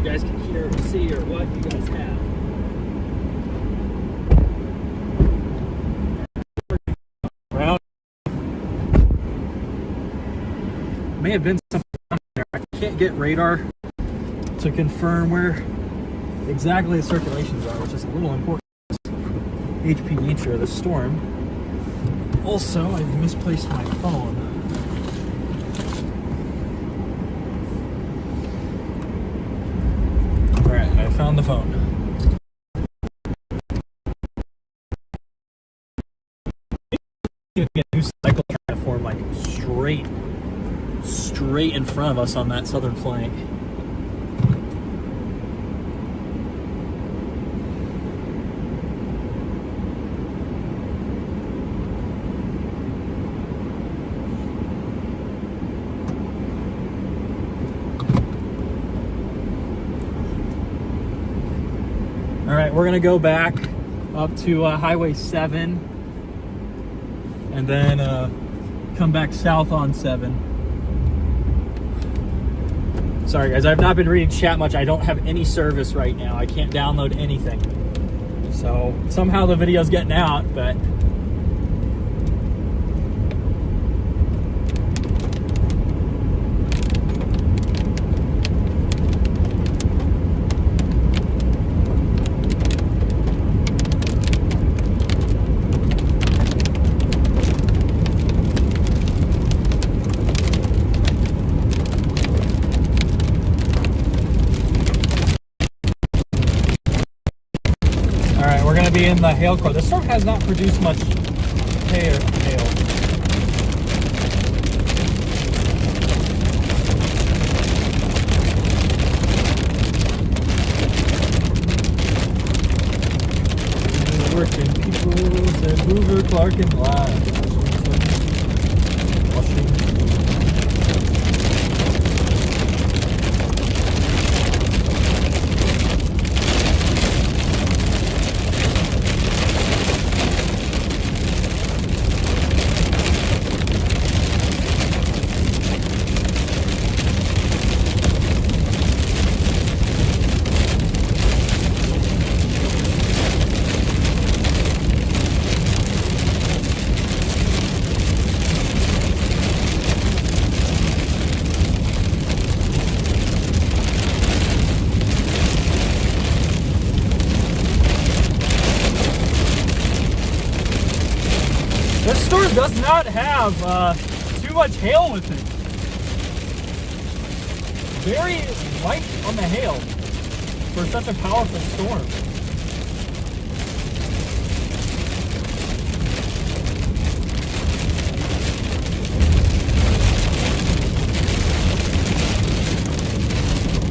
[SPEAKER 1] Guys can hear or see or what you guys have. Well, may have been something on there. I can't get radar to confirm where exactly the circulations are, which is a little important. HP nature of the storm. Also, I've misplaced my phone. I found the phone. A new cycle trying to form like straight in front of us on that southern flank. All right, we're gonna go back up to Highway 7 and then come back south on 7. Sorry guys, I've not been reading chat much. I don't have any service right now. I can't download anything. So somehow the video's getting out, but we're going to be in the hail core. This storm has not produced much hail. Working people said Hoover, Clark, and Blythe. This storm does not have too much hail with it. Very light on the hail for such a powerful storm.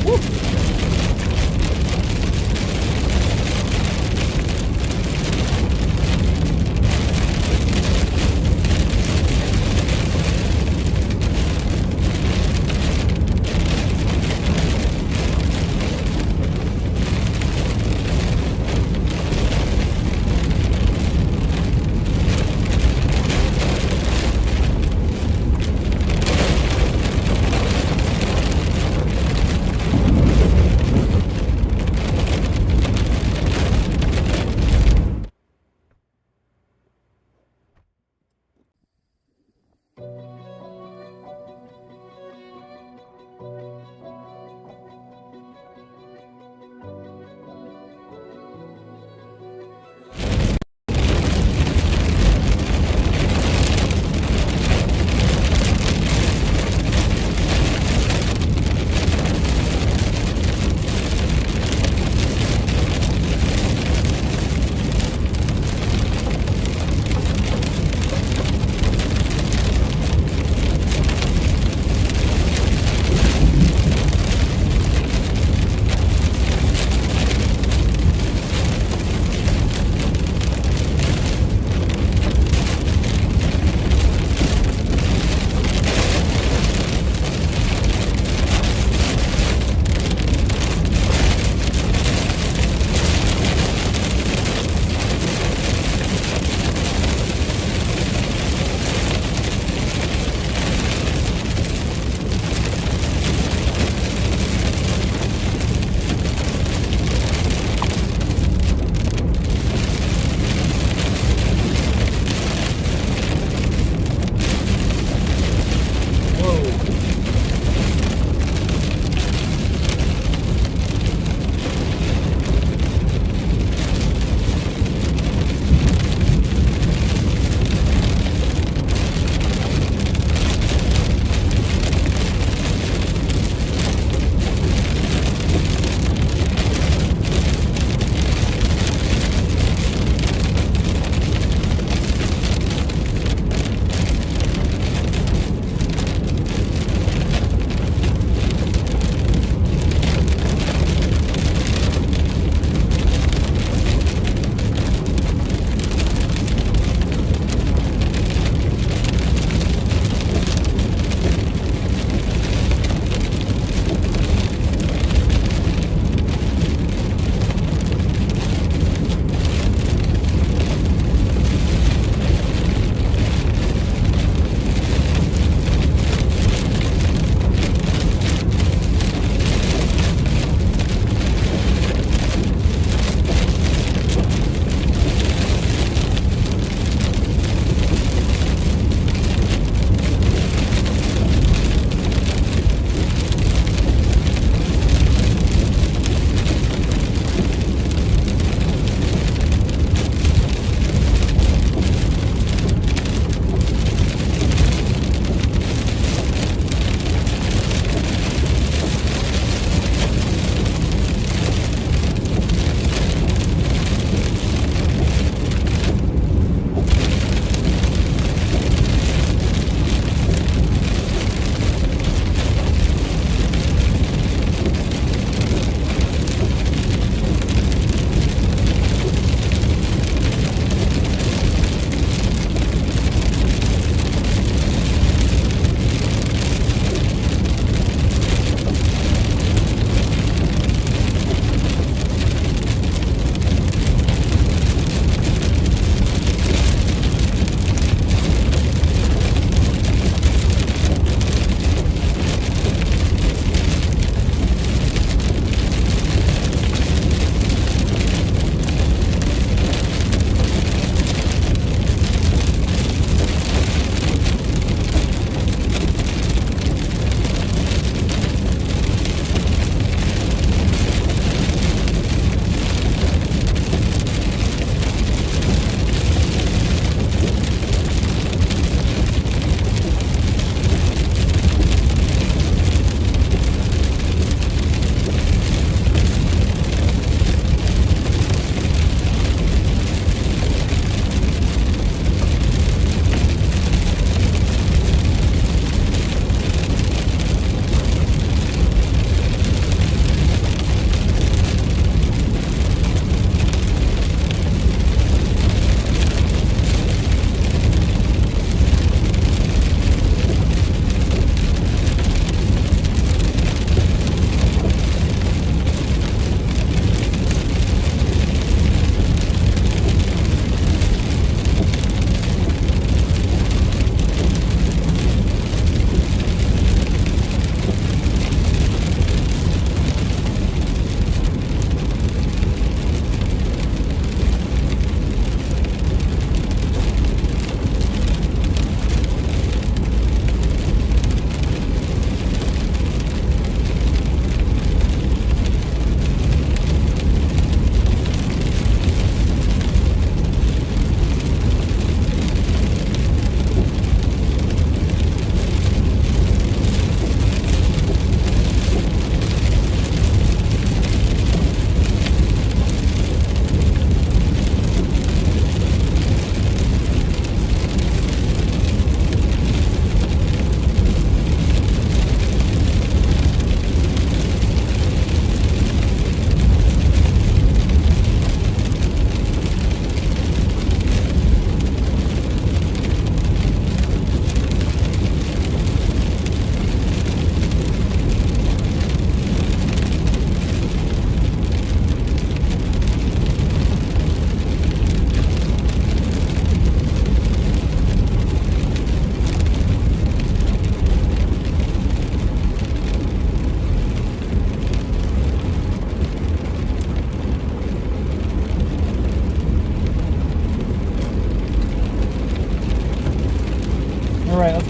[SPEAKER 1] Woo.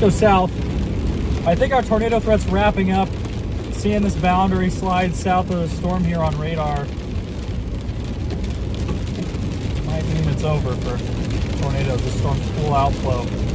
[SPEAKER 1] go south. I think our tornado threat's wrapping up. Seeing this boundary slide south of the storm here on radar might mean it's over for tornadoes. The storm's full outflow.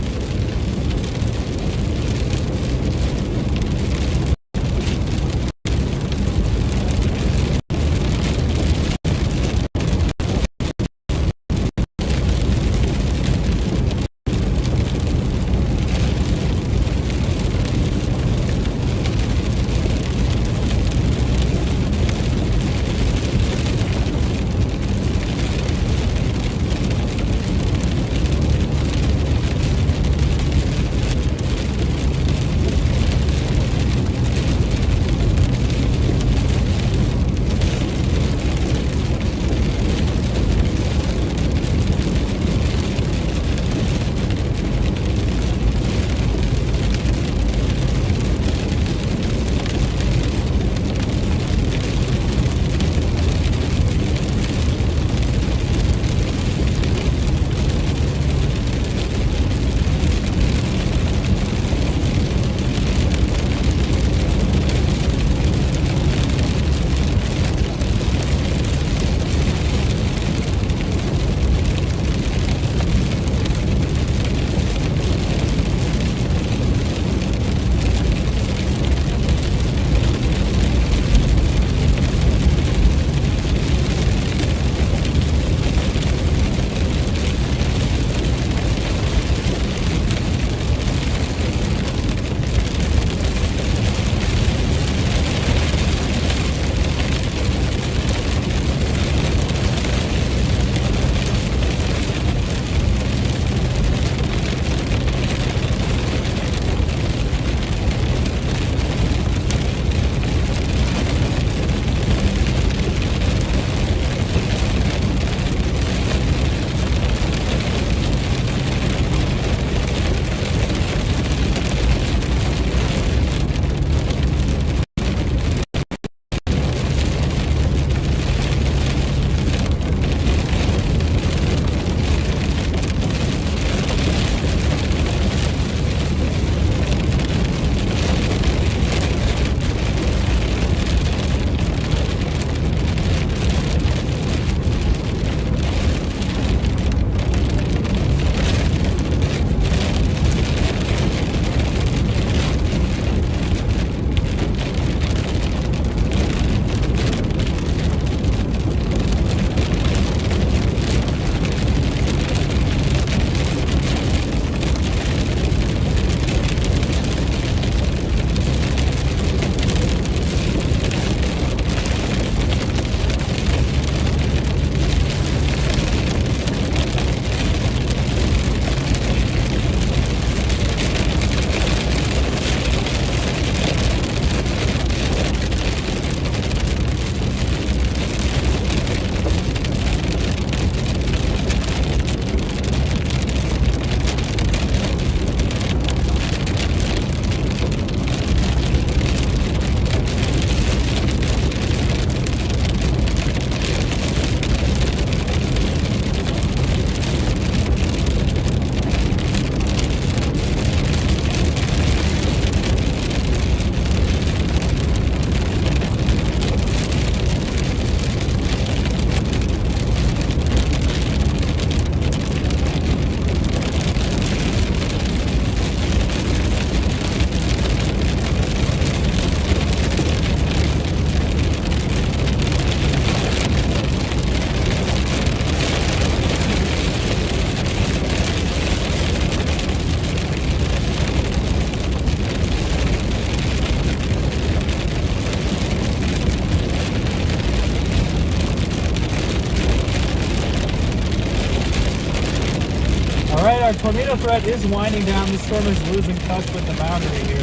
[SPEAKER 1] our tornado threat is winding down. The storm is losing touch with the boundary here.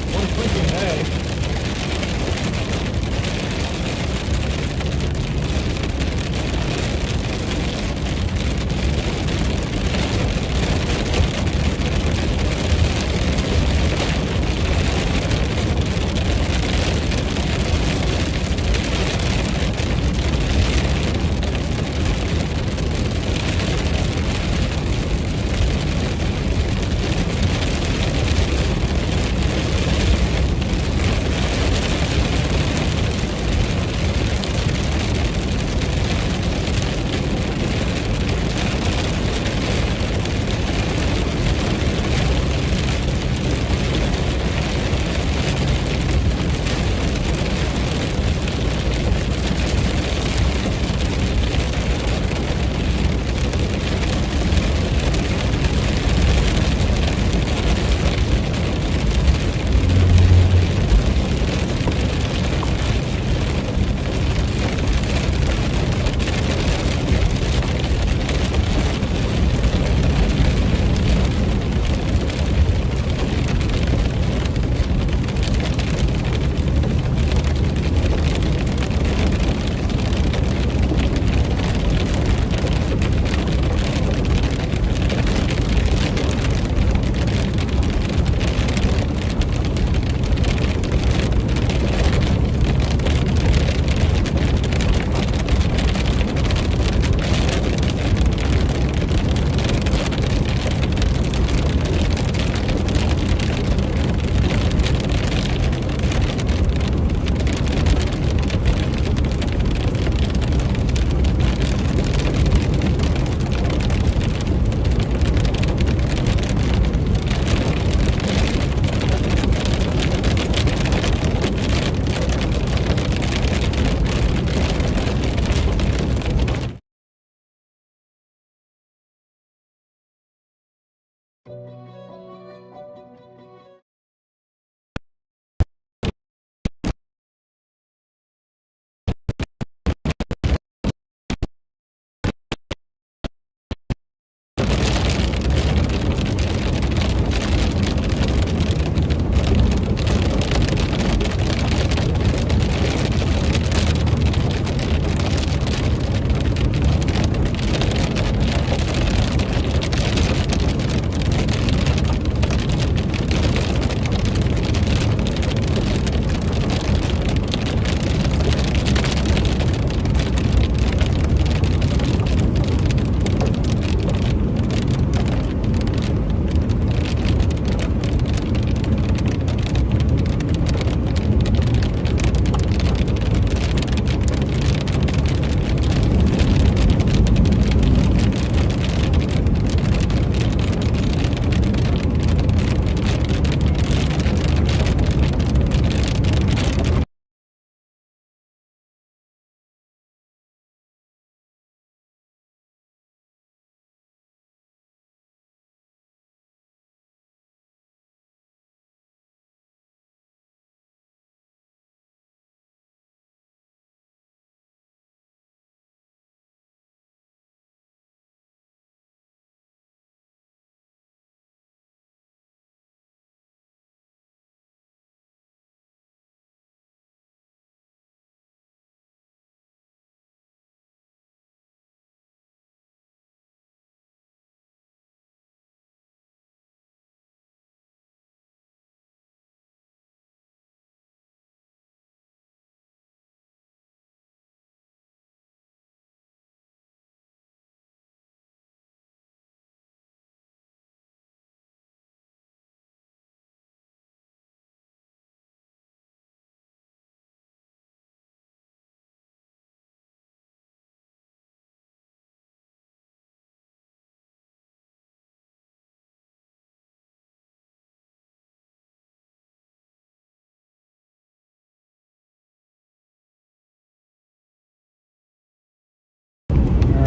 [SPEAKER 1] What a freaking day.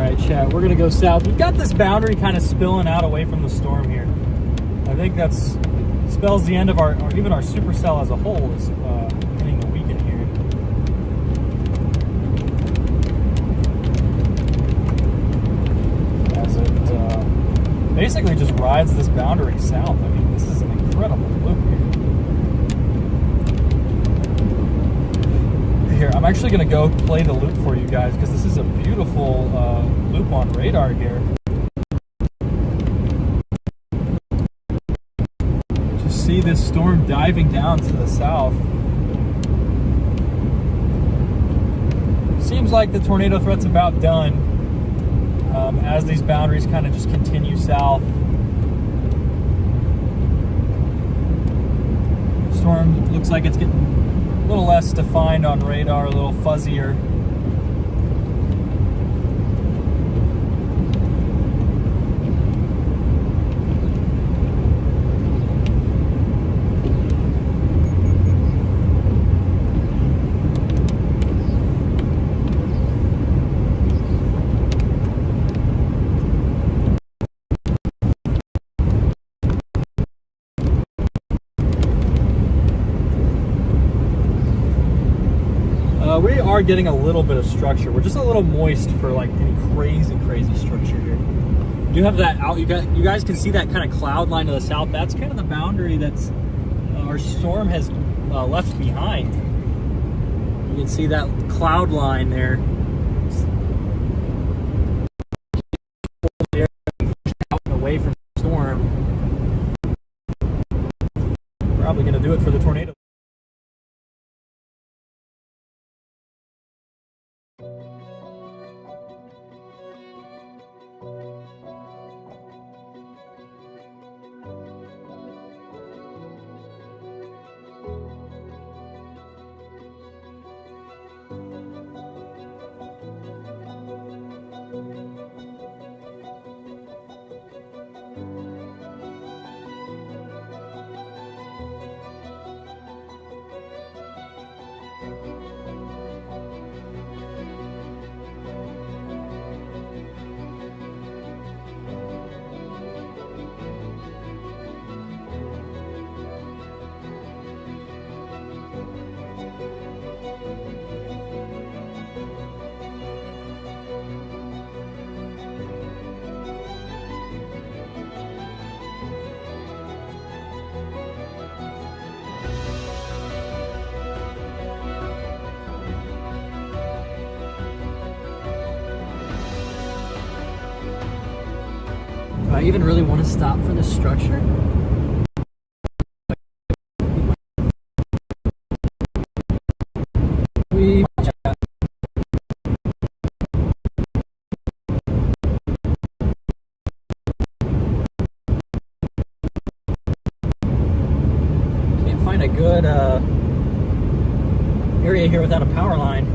[SPEAKER 1] right, chat, we're gonna go south. We've got this boundary kind of spilling out away from the storm here. I think that's spells the end of our, or even our supercell as a whole is beginning to weaken here. As it basically just rides this boundary south. I mean, this is an incredible loop here. Here, I'm actually gonna go play the loop for you guys because this is a beautiful loop on radar here. See this storm diving down to the south. Seems like the tornado threat's about done as these boundaries kind of just continue south. Storm looks like it's getting a little less defined on radar, a little fuzzier. We are getting a little bit of structure. We're just a little moist for like any crazy structure here. We do have that out. You guys can see that kind of cloud line to the south. That's kind of the boundary that's our storm has left behind. You can see that cloud line there. Out and away from the storm. Probably going to do it for the tornado. Do I even really want to stop for this structure? Can't find a good area here without a power line.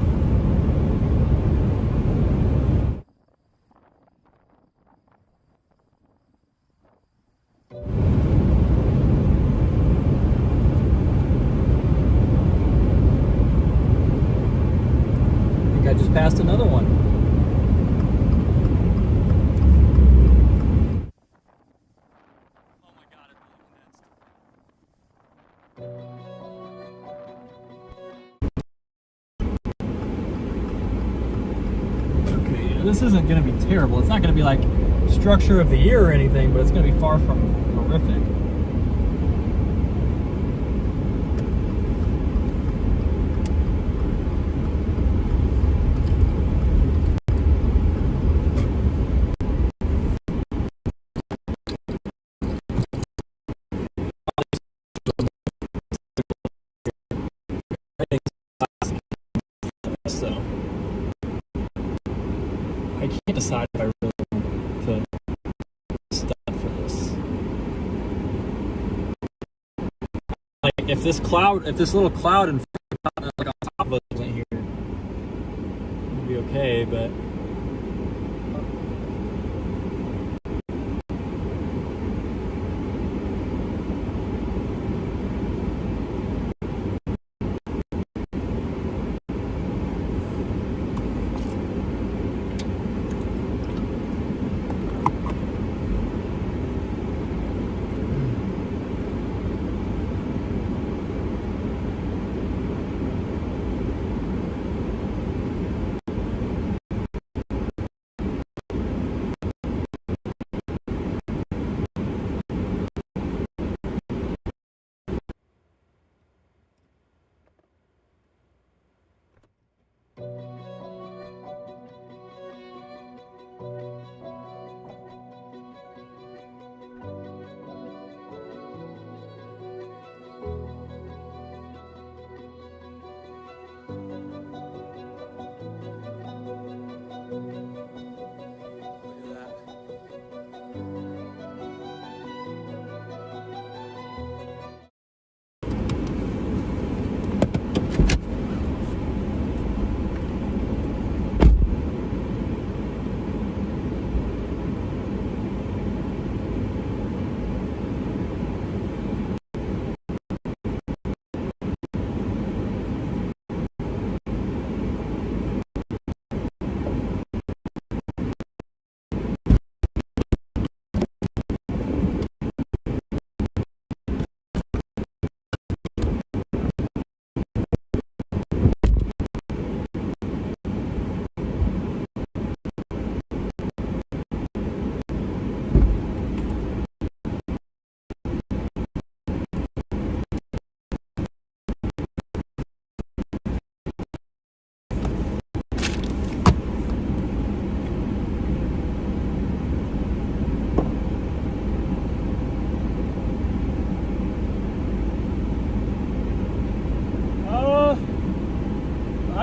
[SPEAKER 1] I just passed another one. Oh my God, it really commenced. Okay, yeah, this isn't going to be terrible. It's not going to be like structure of the year or anything, but it's going to be far from horrific. So I can't decide if I really want to stop for this. Like if this little cloud and like on top of us wasn't here, it'd be okay, but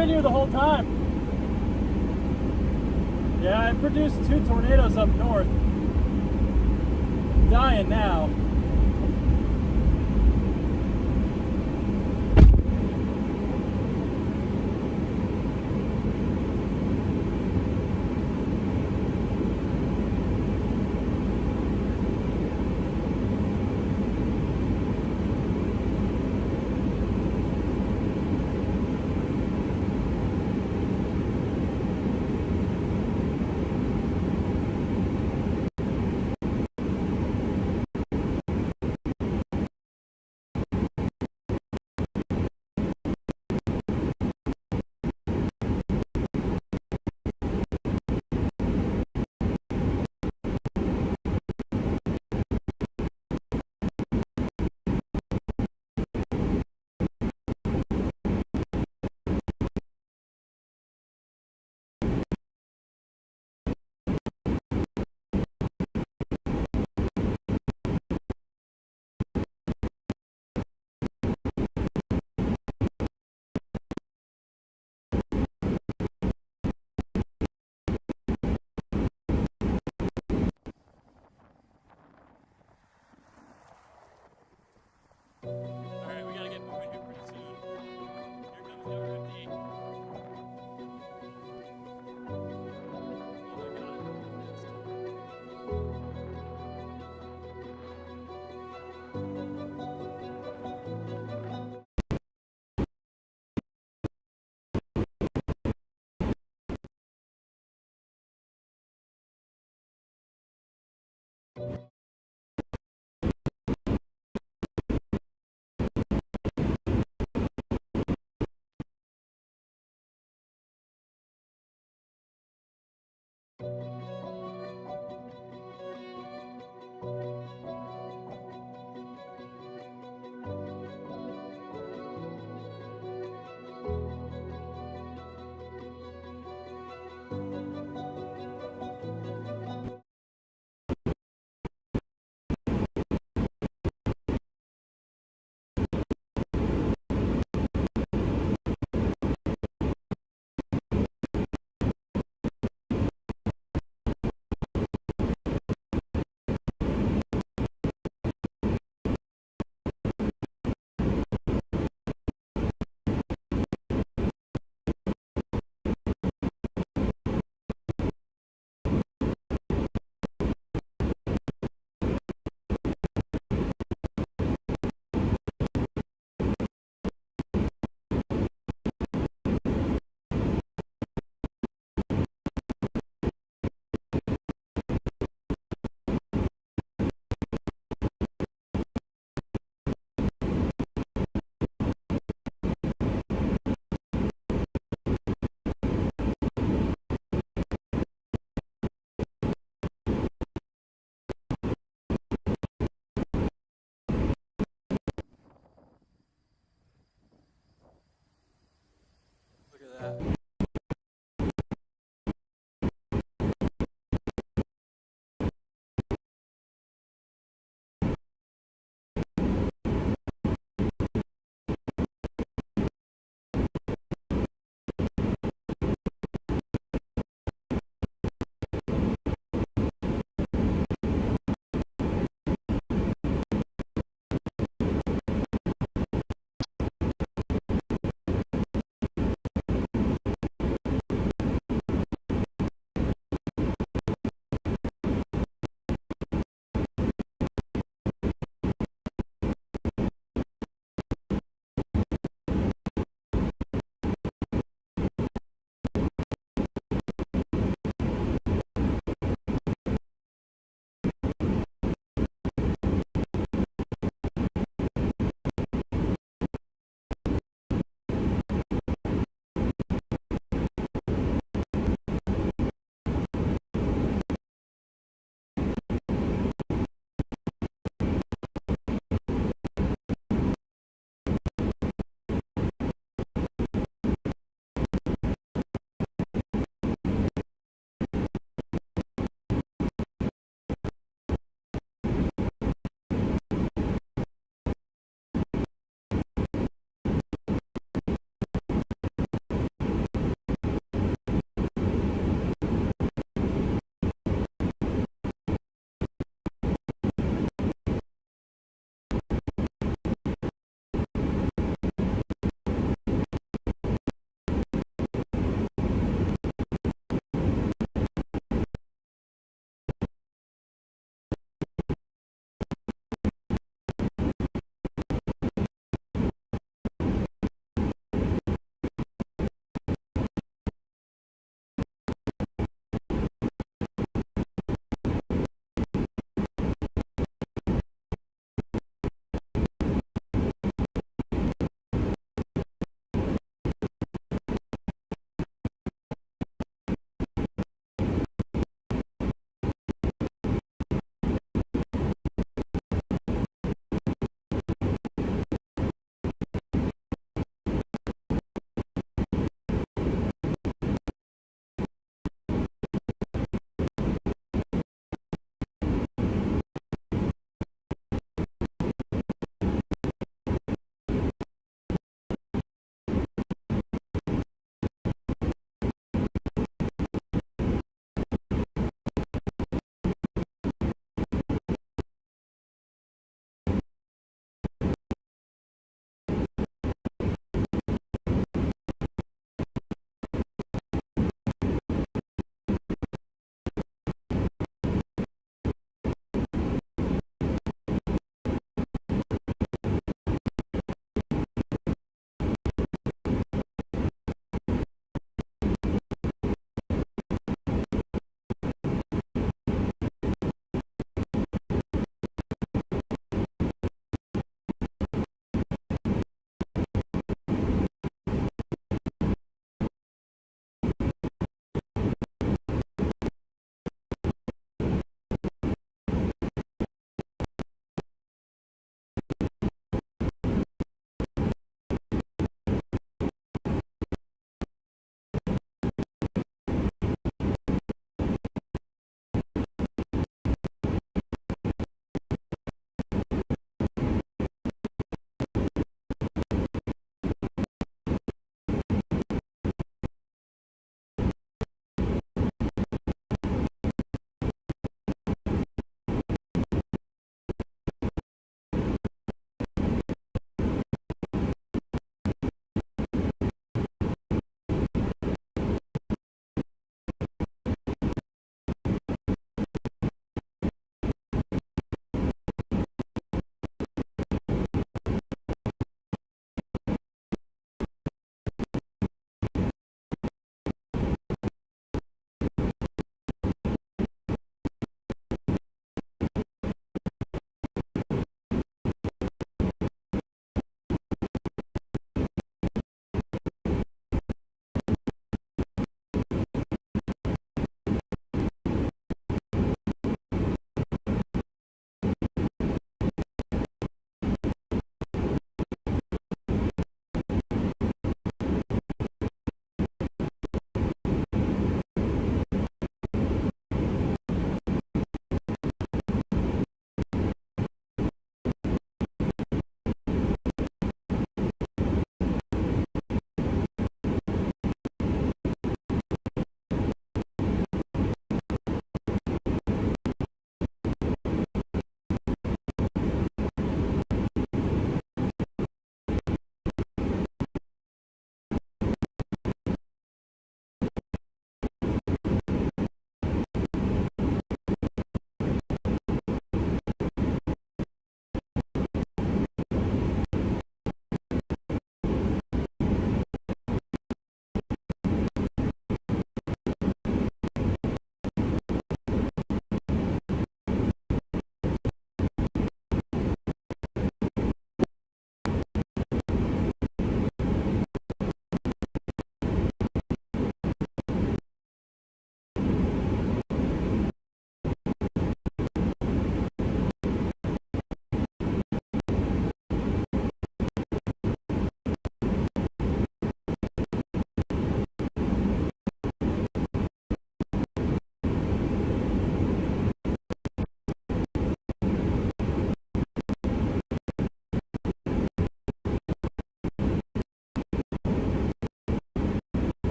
[SPEAKER 1] been here the whole time. Yeah, I produced 2 tornadoes up north. Dying now. Alright, we gotta get moving here pretty soon. Here comes the RFD. Oh my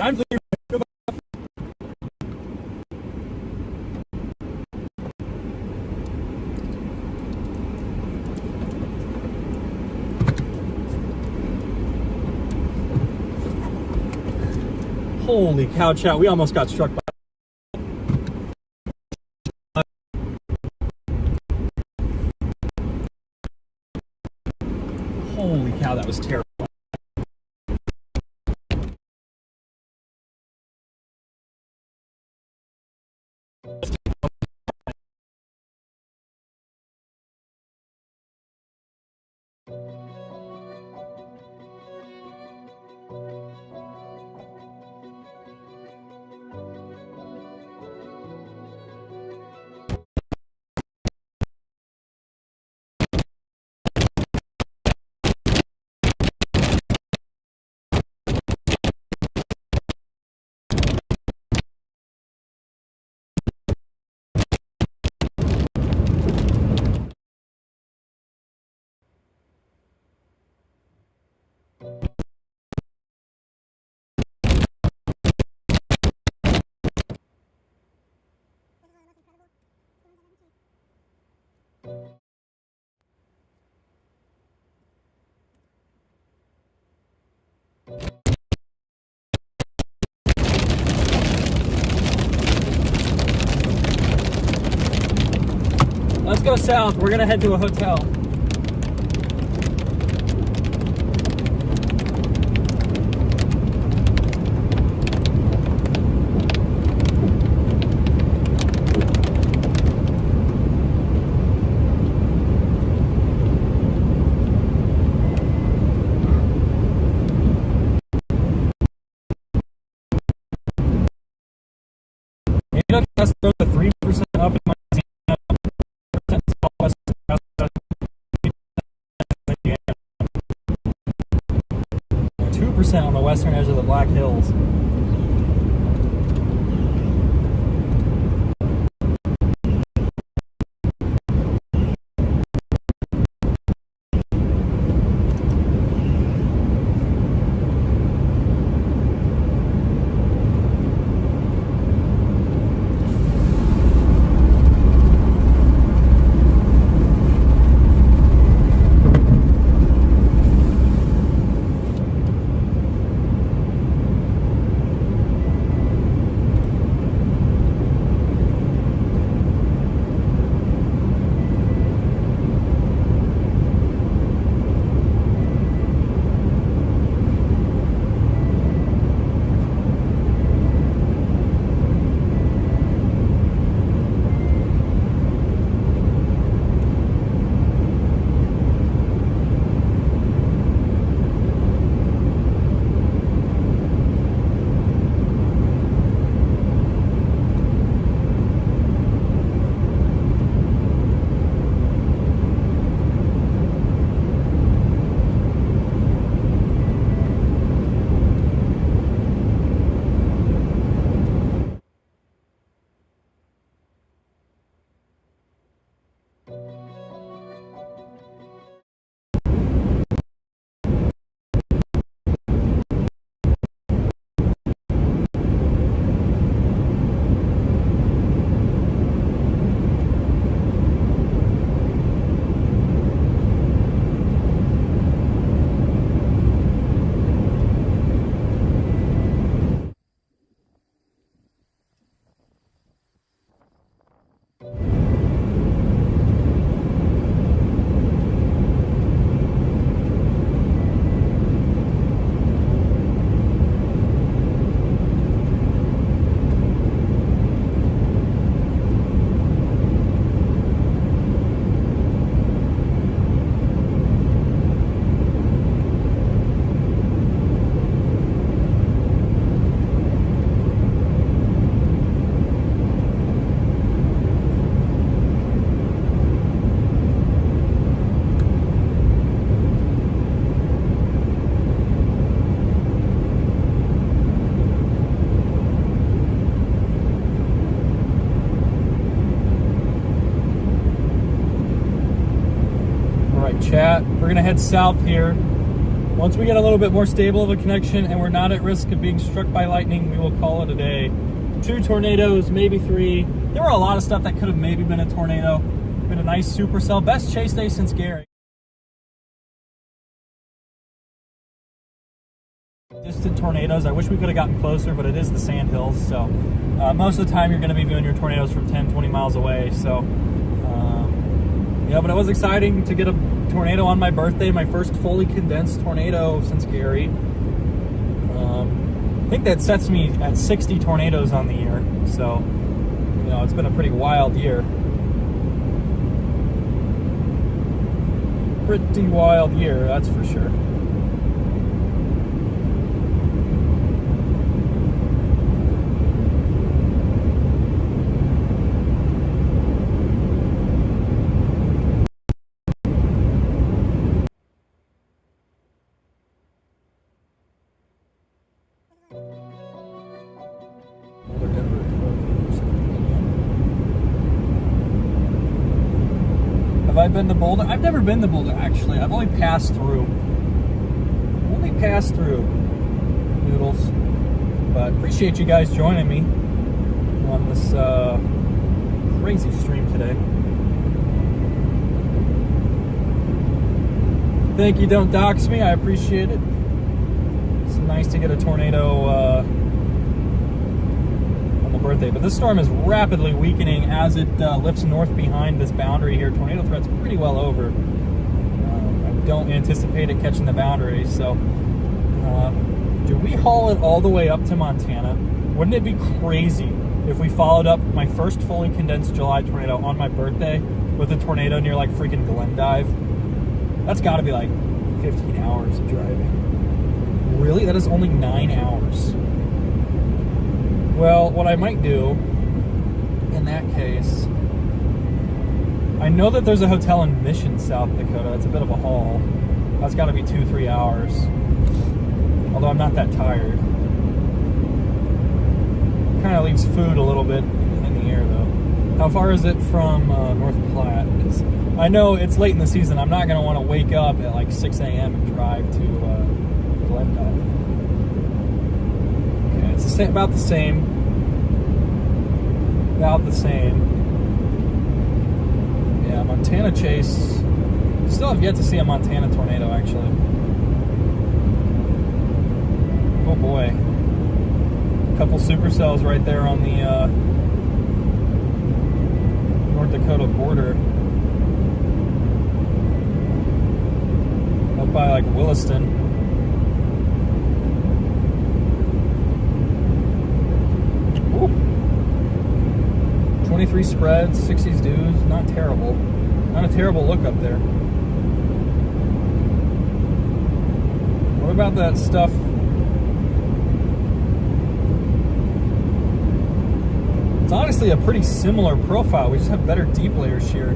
[SPEAKER 1] I'm clear. Holy cow, chat. We almost got struck by. Holy cow, that was terrible. Let's go south. We're gonna head to a hotel. Maybe I just throw the 3% up in my 2% on the western edge of the Black Hills. Chat. We're gonna head south here. Once we get a little bit more stable of a connection and we're not at risk of being struck by lightning, we will call it a day. 2 tornadoes, maybe 3. There were a lot of stuff that could have maybe been a tornado. Been a nice supercell. Best chase day since Gary. Distant tornadoes. I wish we could have gotten closer, but it is the sand hills, so most of the time you're going to be viewing your tornadoes from 10, 20 miles away. So, yeah, but it was exciting to get a tornado on my birthday, my first fully condensed tornado since Gary. I think that sets me at 60 tornadoes on the year, so, you know, it's been a pretty wild year. Pretty wild year, that's for sure. Have I been to Boulder? I've never been to Boulder, actually. I've only passed through. Noodles. But appreciate you guys joining me on this crazy stream today. Thank you, don't dox me. I appreciate it. It's nice to get a tornado birthday, but this storm is rapidly weakening as it lifts north behind this boundary here. Tornado threat's pretty well over. I don't anticipate it catching the boundary, so do we haul it all the way up to Montana? Wouldn't it be crazy if we followed up my first fully condensed July tornado on my birthday with a tornado near like freaking Glendive? That's got to be like 15 hours of driving. Really? That is only 9 hours. Well, what I might do in that case, I know that there's a hotel in Mission, South Dakota. It's a bit of a haul. That's got to be 2-3 hours. Although I'm not that tired. Kind of leaves food a little bit in the air, though. How far is it from North Platte? Because I know it's late in the season. I'm not going to want to wake up at like 6 a.m. and drive to Glendive. It's about the same. Yeah, Montana chase. Still have yet to see a Montana tornado, actually. Oh boy. A couple supercells right there on the North Dakota border. Up by like Williston. 23 spreads, 60s dues, not terrible. Not a terrible look up there. What about that stuff? It's honestly a pretty similar profile. We just have better deep layer shear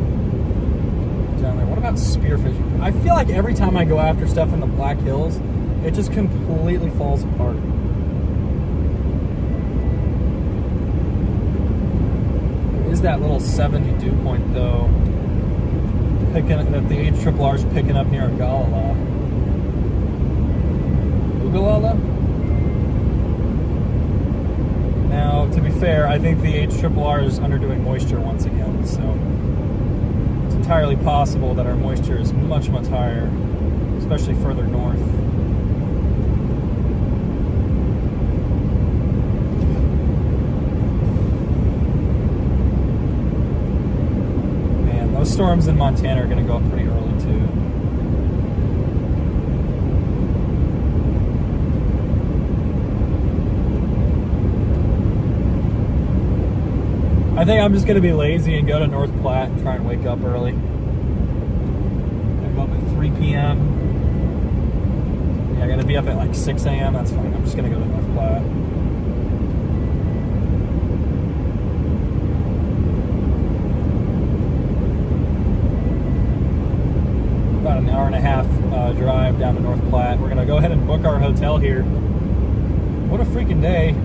[SPEAKER 1] down there. What about spearfishing? I feel like every time I go after stuff in the Black Hills, it just completely falls apart. Is that little 70 dew point though that the HRRR is picking up near Ogallala? Now, to be fair, I think the HRRR is underdoing moisture once again, so it's entirely possible that our moisture is much, much higher, especially further north. Storms in Montana are going to go up pretty early too. I think I'm just going to be lazy and go to North Platte and try and wake up early. I go up at 3 p.m. Yeah, I got to be up at like 6 a.m. That's fine. I'm just going to go to North Platte. About an hour and a half drive down to North Platte. We're going to go ahead and book our hotel here. What a freaking day.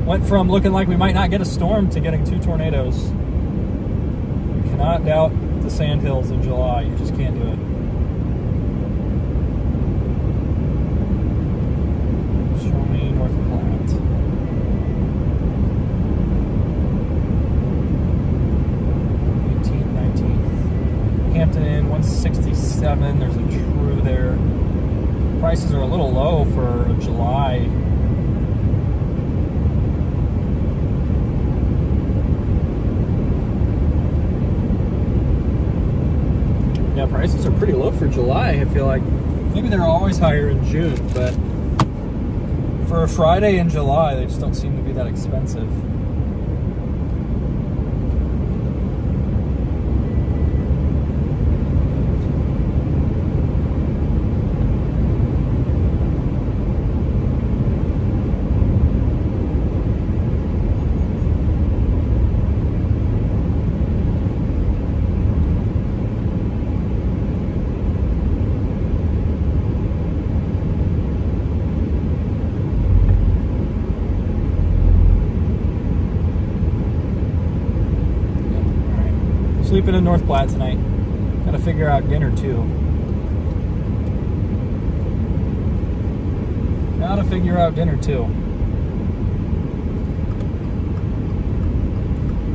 [SPEAKER 1] Went from looking like we might not get a storm to getting 2 tornadoes. You cannot doubt the sand hills in July. You just can't do it. for July. Yeah, prices are pretty low for July. I feel like maybe they're always higher in June, but for a Friday in July, they just don't seem to be that expensive. Sleeping in North Platte tonight. Gotta figure out dinner too.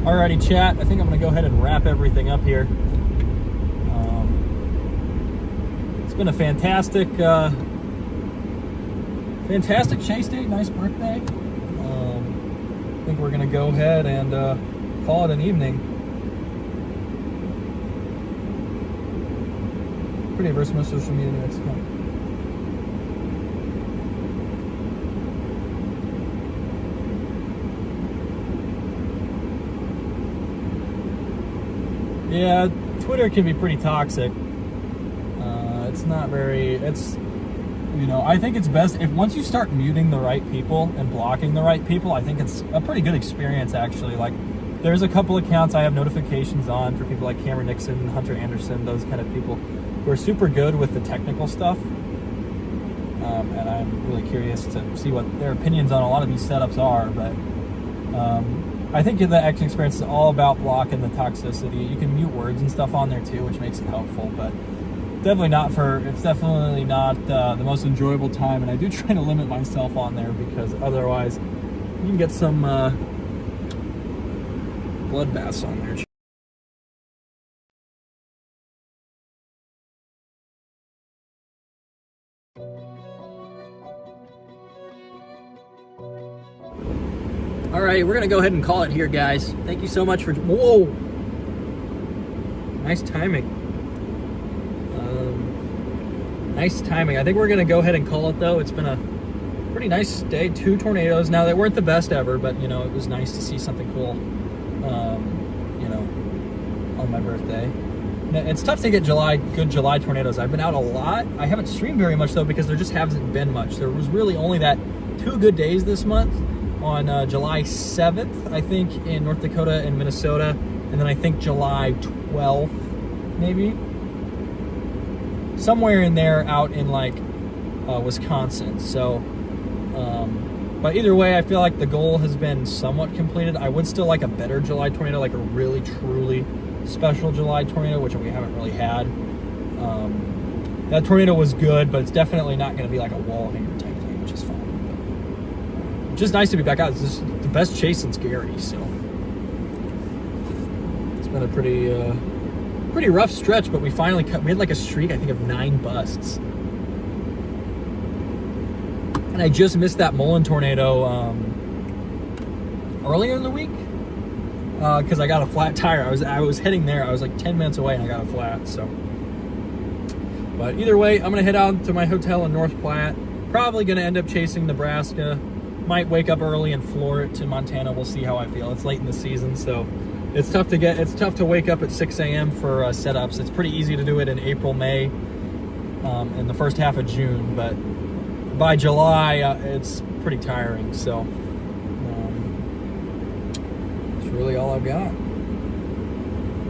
[SPEAKER 1] Alrighty, chat. I think I'm gonna go ahead and wrap everything up here. It's been a fantastic chase day. Nice birthday. I think we're gonna go ahead and call it an evening. Pretty averse to most social media next month. Yeah, Twitter can be pretty toxic. It's not very, I think it's best if once you start muting the right people and blocking the right people, I think it's a pretty good experience actually. Like, there's a couple accounts I have notifications on for people like Cameron Nixon, Hunter Anderson, those kind of people who are super good with the technical stuff. And I'm really curious to see what their opinions on a lot of these setups are, but I think the action experience is all about blocking the toxicity. You can mute words and stuff on there too, which makes it helpful, but it's definitely not the most enjoyable time, and I do try to limit myself on there because otherwise you can get some bloodbaths on there. All right, we're gonna go ahead and call it here, guys. Thank you so much for, whoa! Nice timing. Nice timing. I think we're gonna go ahead and call it though. It's been a pretty nice day. 2 tornadoes. Now, they weren't the best ever, but it was nice to see something cool, on my birthday. It's tough to get good July tornadoes. I've been out a lot. I haven't streamed very much though because there just hasn't been much. There was really only that 2 good days this month. On July 7th, I think, in North Dakota and Minnesota, and then I think July 12th, maybe, somewhere in there out in like Wisconsin. So, but either way, I feel like the goal has been somewhat completed. I would still like a better July tornado, like a really truly special July tornado, which we haven't really had. That tornado was good, but it's definitely not going to be like a wall hanger type thing, which is fine. Just nice to be back out. This is the best chase since Gary, so it's been a pretty rough stretch, but we finally we had like a streak, I think, of 9 busts. And I just missed that McMillin tornado earlier in the week because I got a flat tire. I was heading there. I was like 10 minutes away and I got a flat. So, but either way, I'm gonna head out to my hotel in North Platte. Probably gonna end up chasing Nebraska. Might wake up early and floor it to Montana. We'll see how I feel. It's late in the season, so it's tough to wake up at 6 a.m. for setups. It's pretty easy to do it in April, May, and the first half of June, but by July, it's pretty tiring. So that's really all I've got.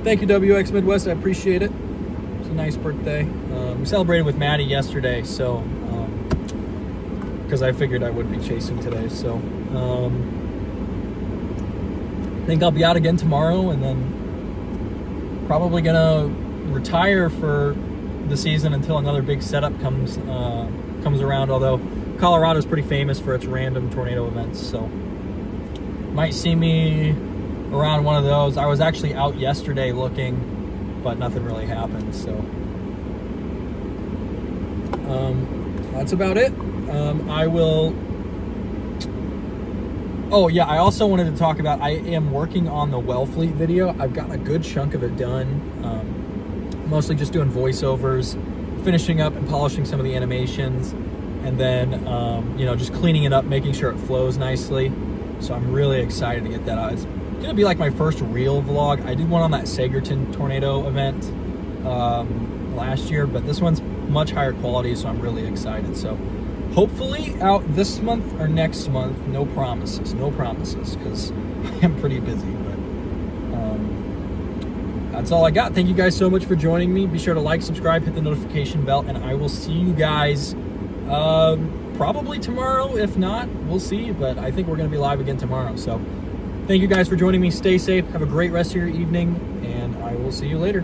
[SPEAKER 1] Thank you, WX Midwest. I appreciate it. It's a nice birthday. We celebrated with Maddie yesterday, so because I figured I would be chasing today. So I think I'll be out again tomorrow, and then probably gonna retire for the season until another big setup comes around. Although Colorado's pretty famous for its random tornado events, so might see me around one of those. I was actually out yesterday looking, but nothing really happened. So that's about it. I will. Oh yeah, I also wanted to talk about, I am working on the Wellfleet video. I've gotten a good chunk of it done. Mostly just doing voiceovers, finishing up and polishing some of the animations, and then you know, just cleaning it up, making sure it flows nicely. So I'm really excited to get that out. It's gonna be like my first real vlog. I did one on that Sagerton tornado event last year, but this one's much higher quality, so I'm really excited. So hopefully out this month or next month. No promises, because I am pretty busy. But that's all I got. Thank you guys so much for joining me. Be sure to like, subscribe, hit the notification bell, and I will see you guys probably tomorrow. If not, we'll see. But I think we're going to be live again tomorrow. So thank you guys for joining me. Stay safe. Have a great rest of your evening, and I will see you later.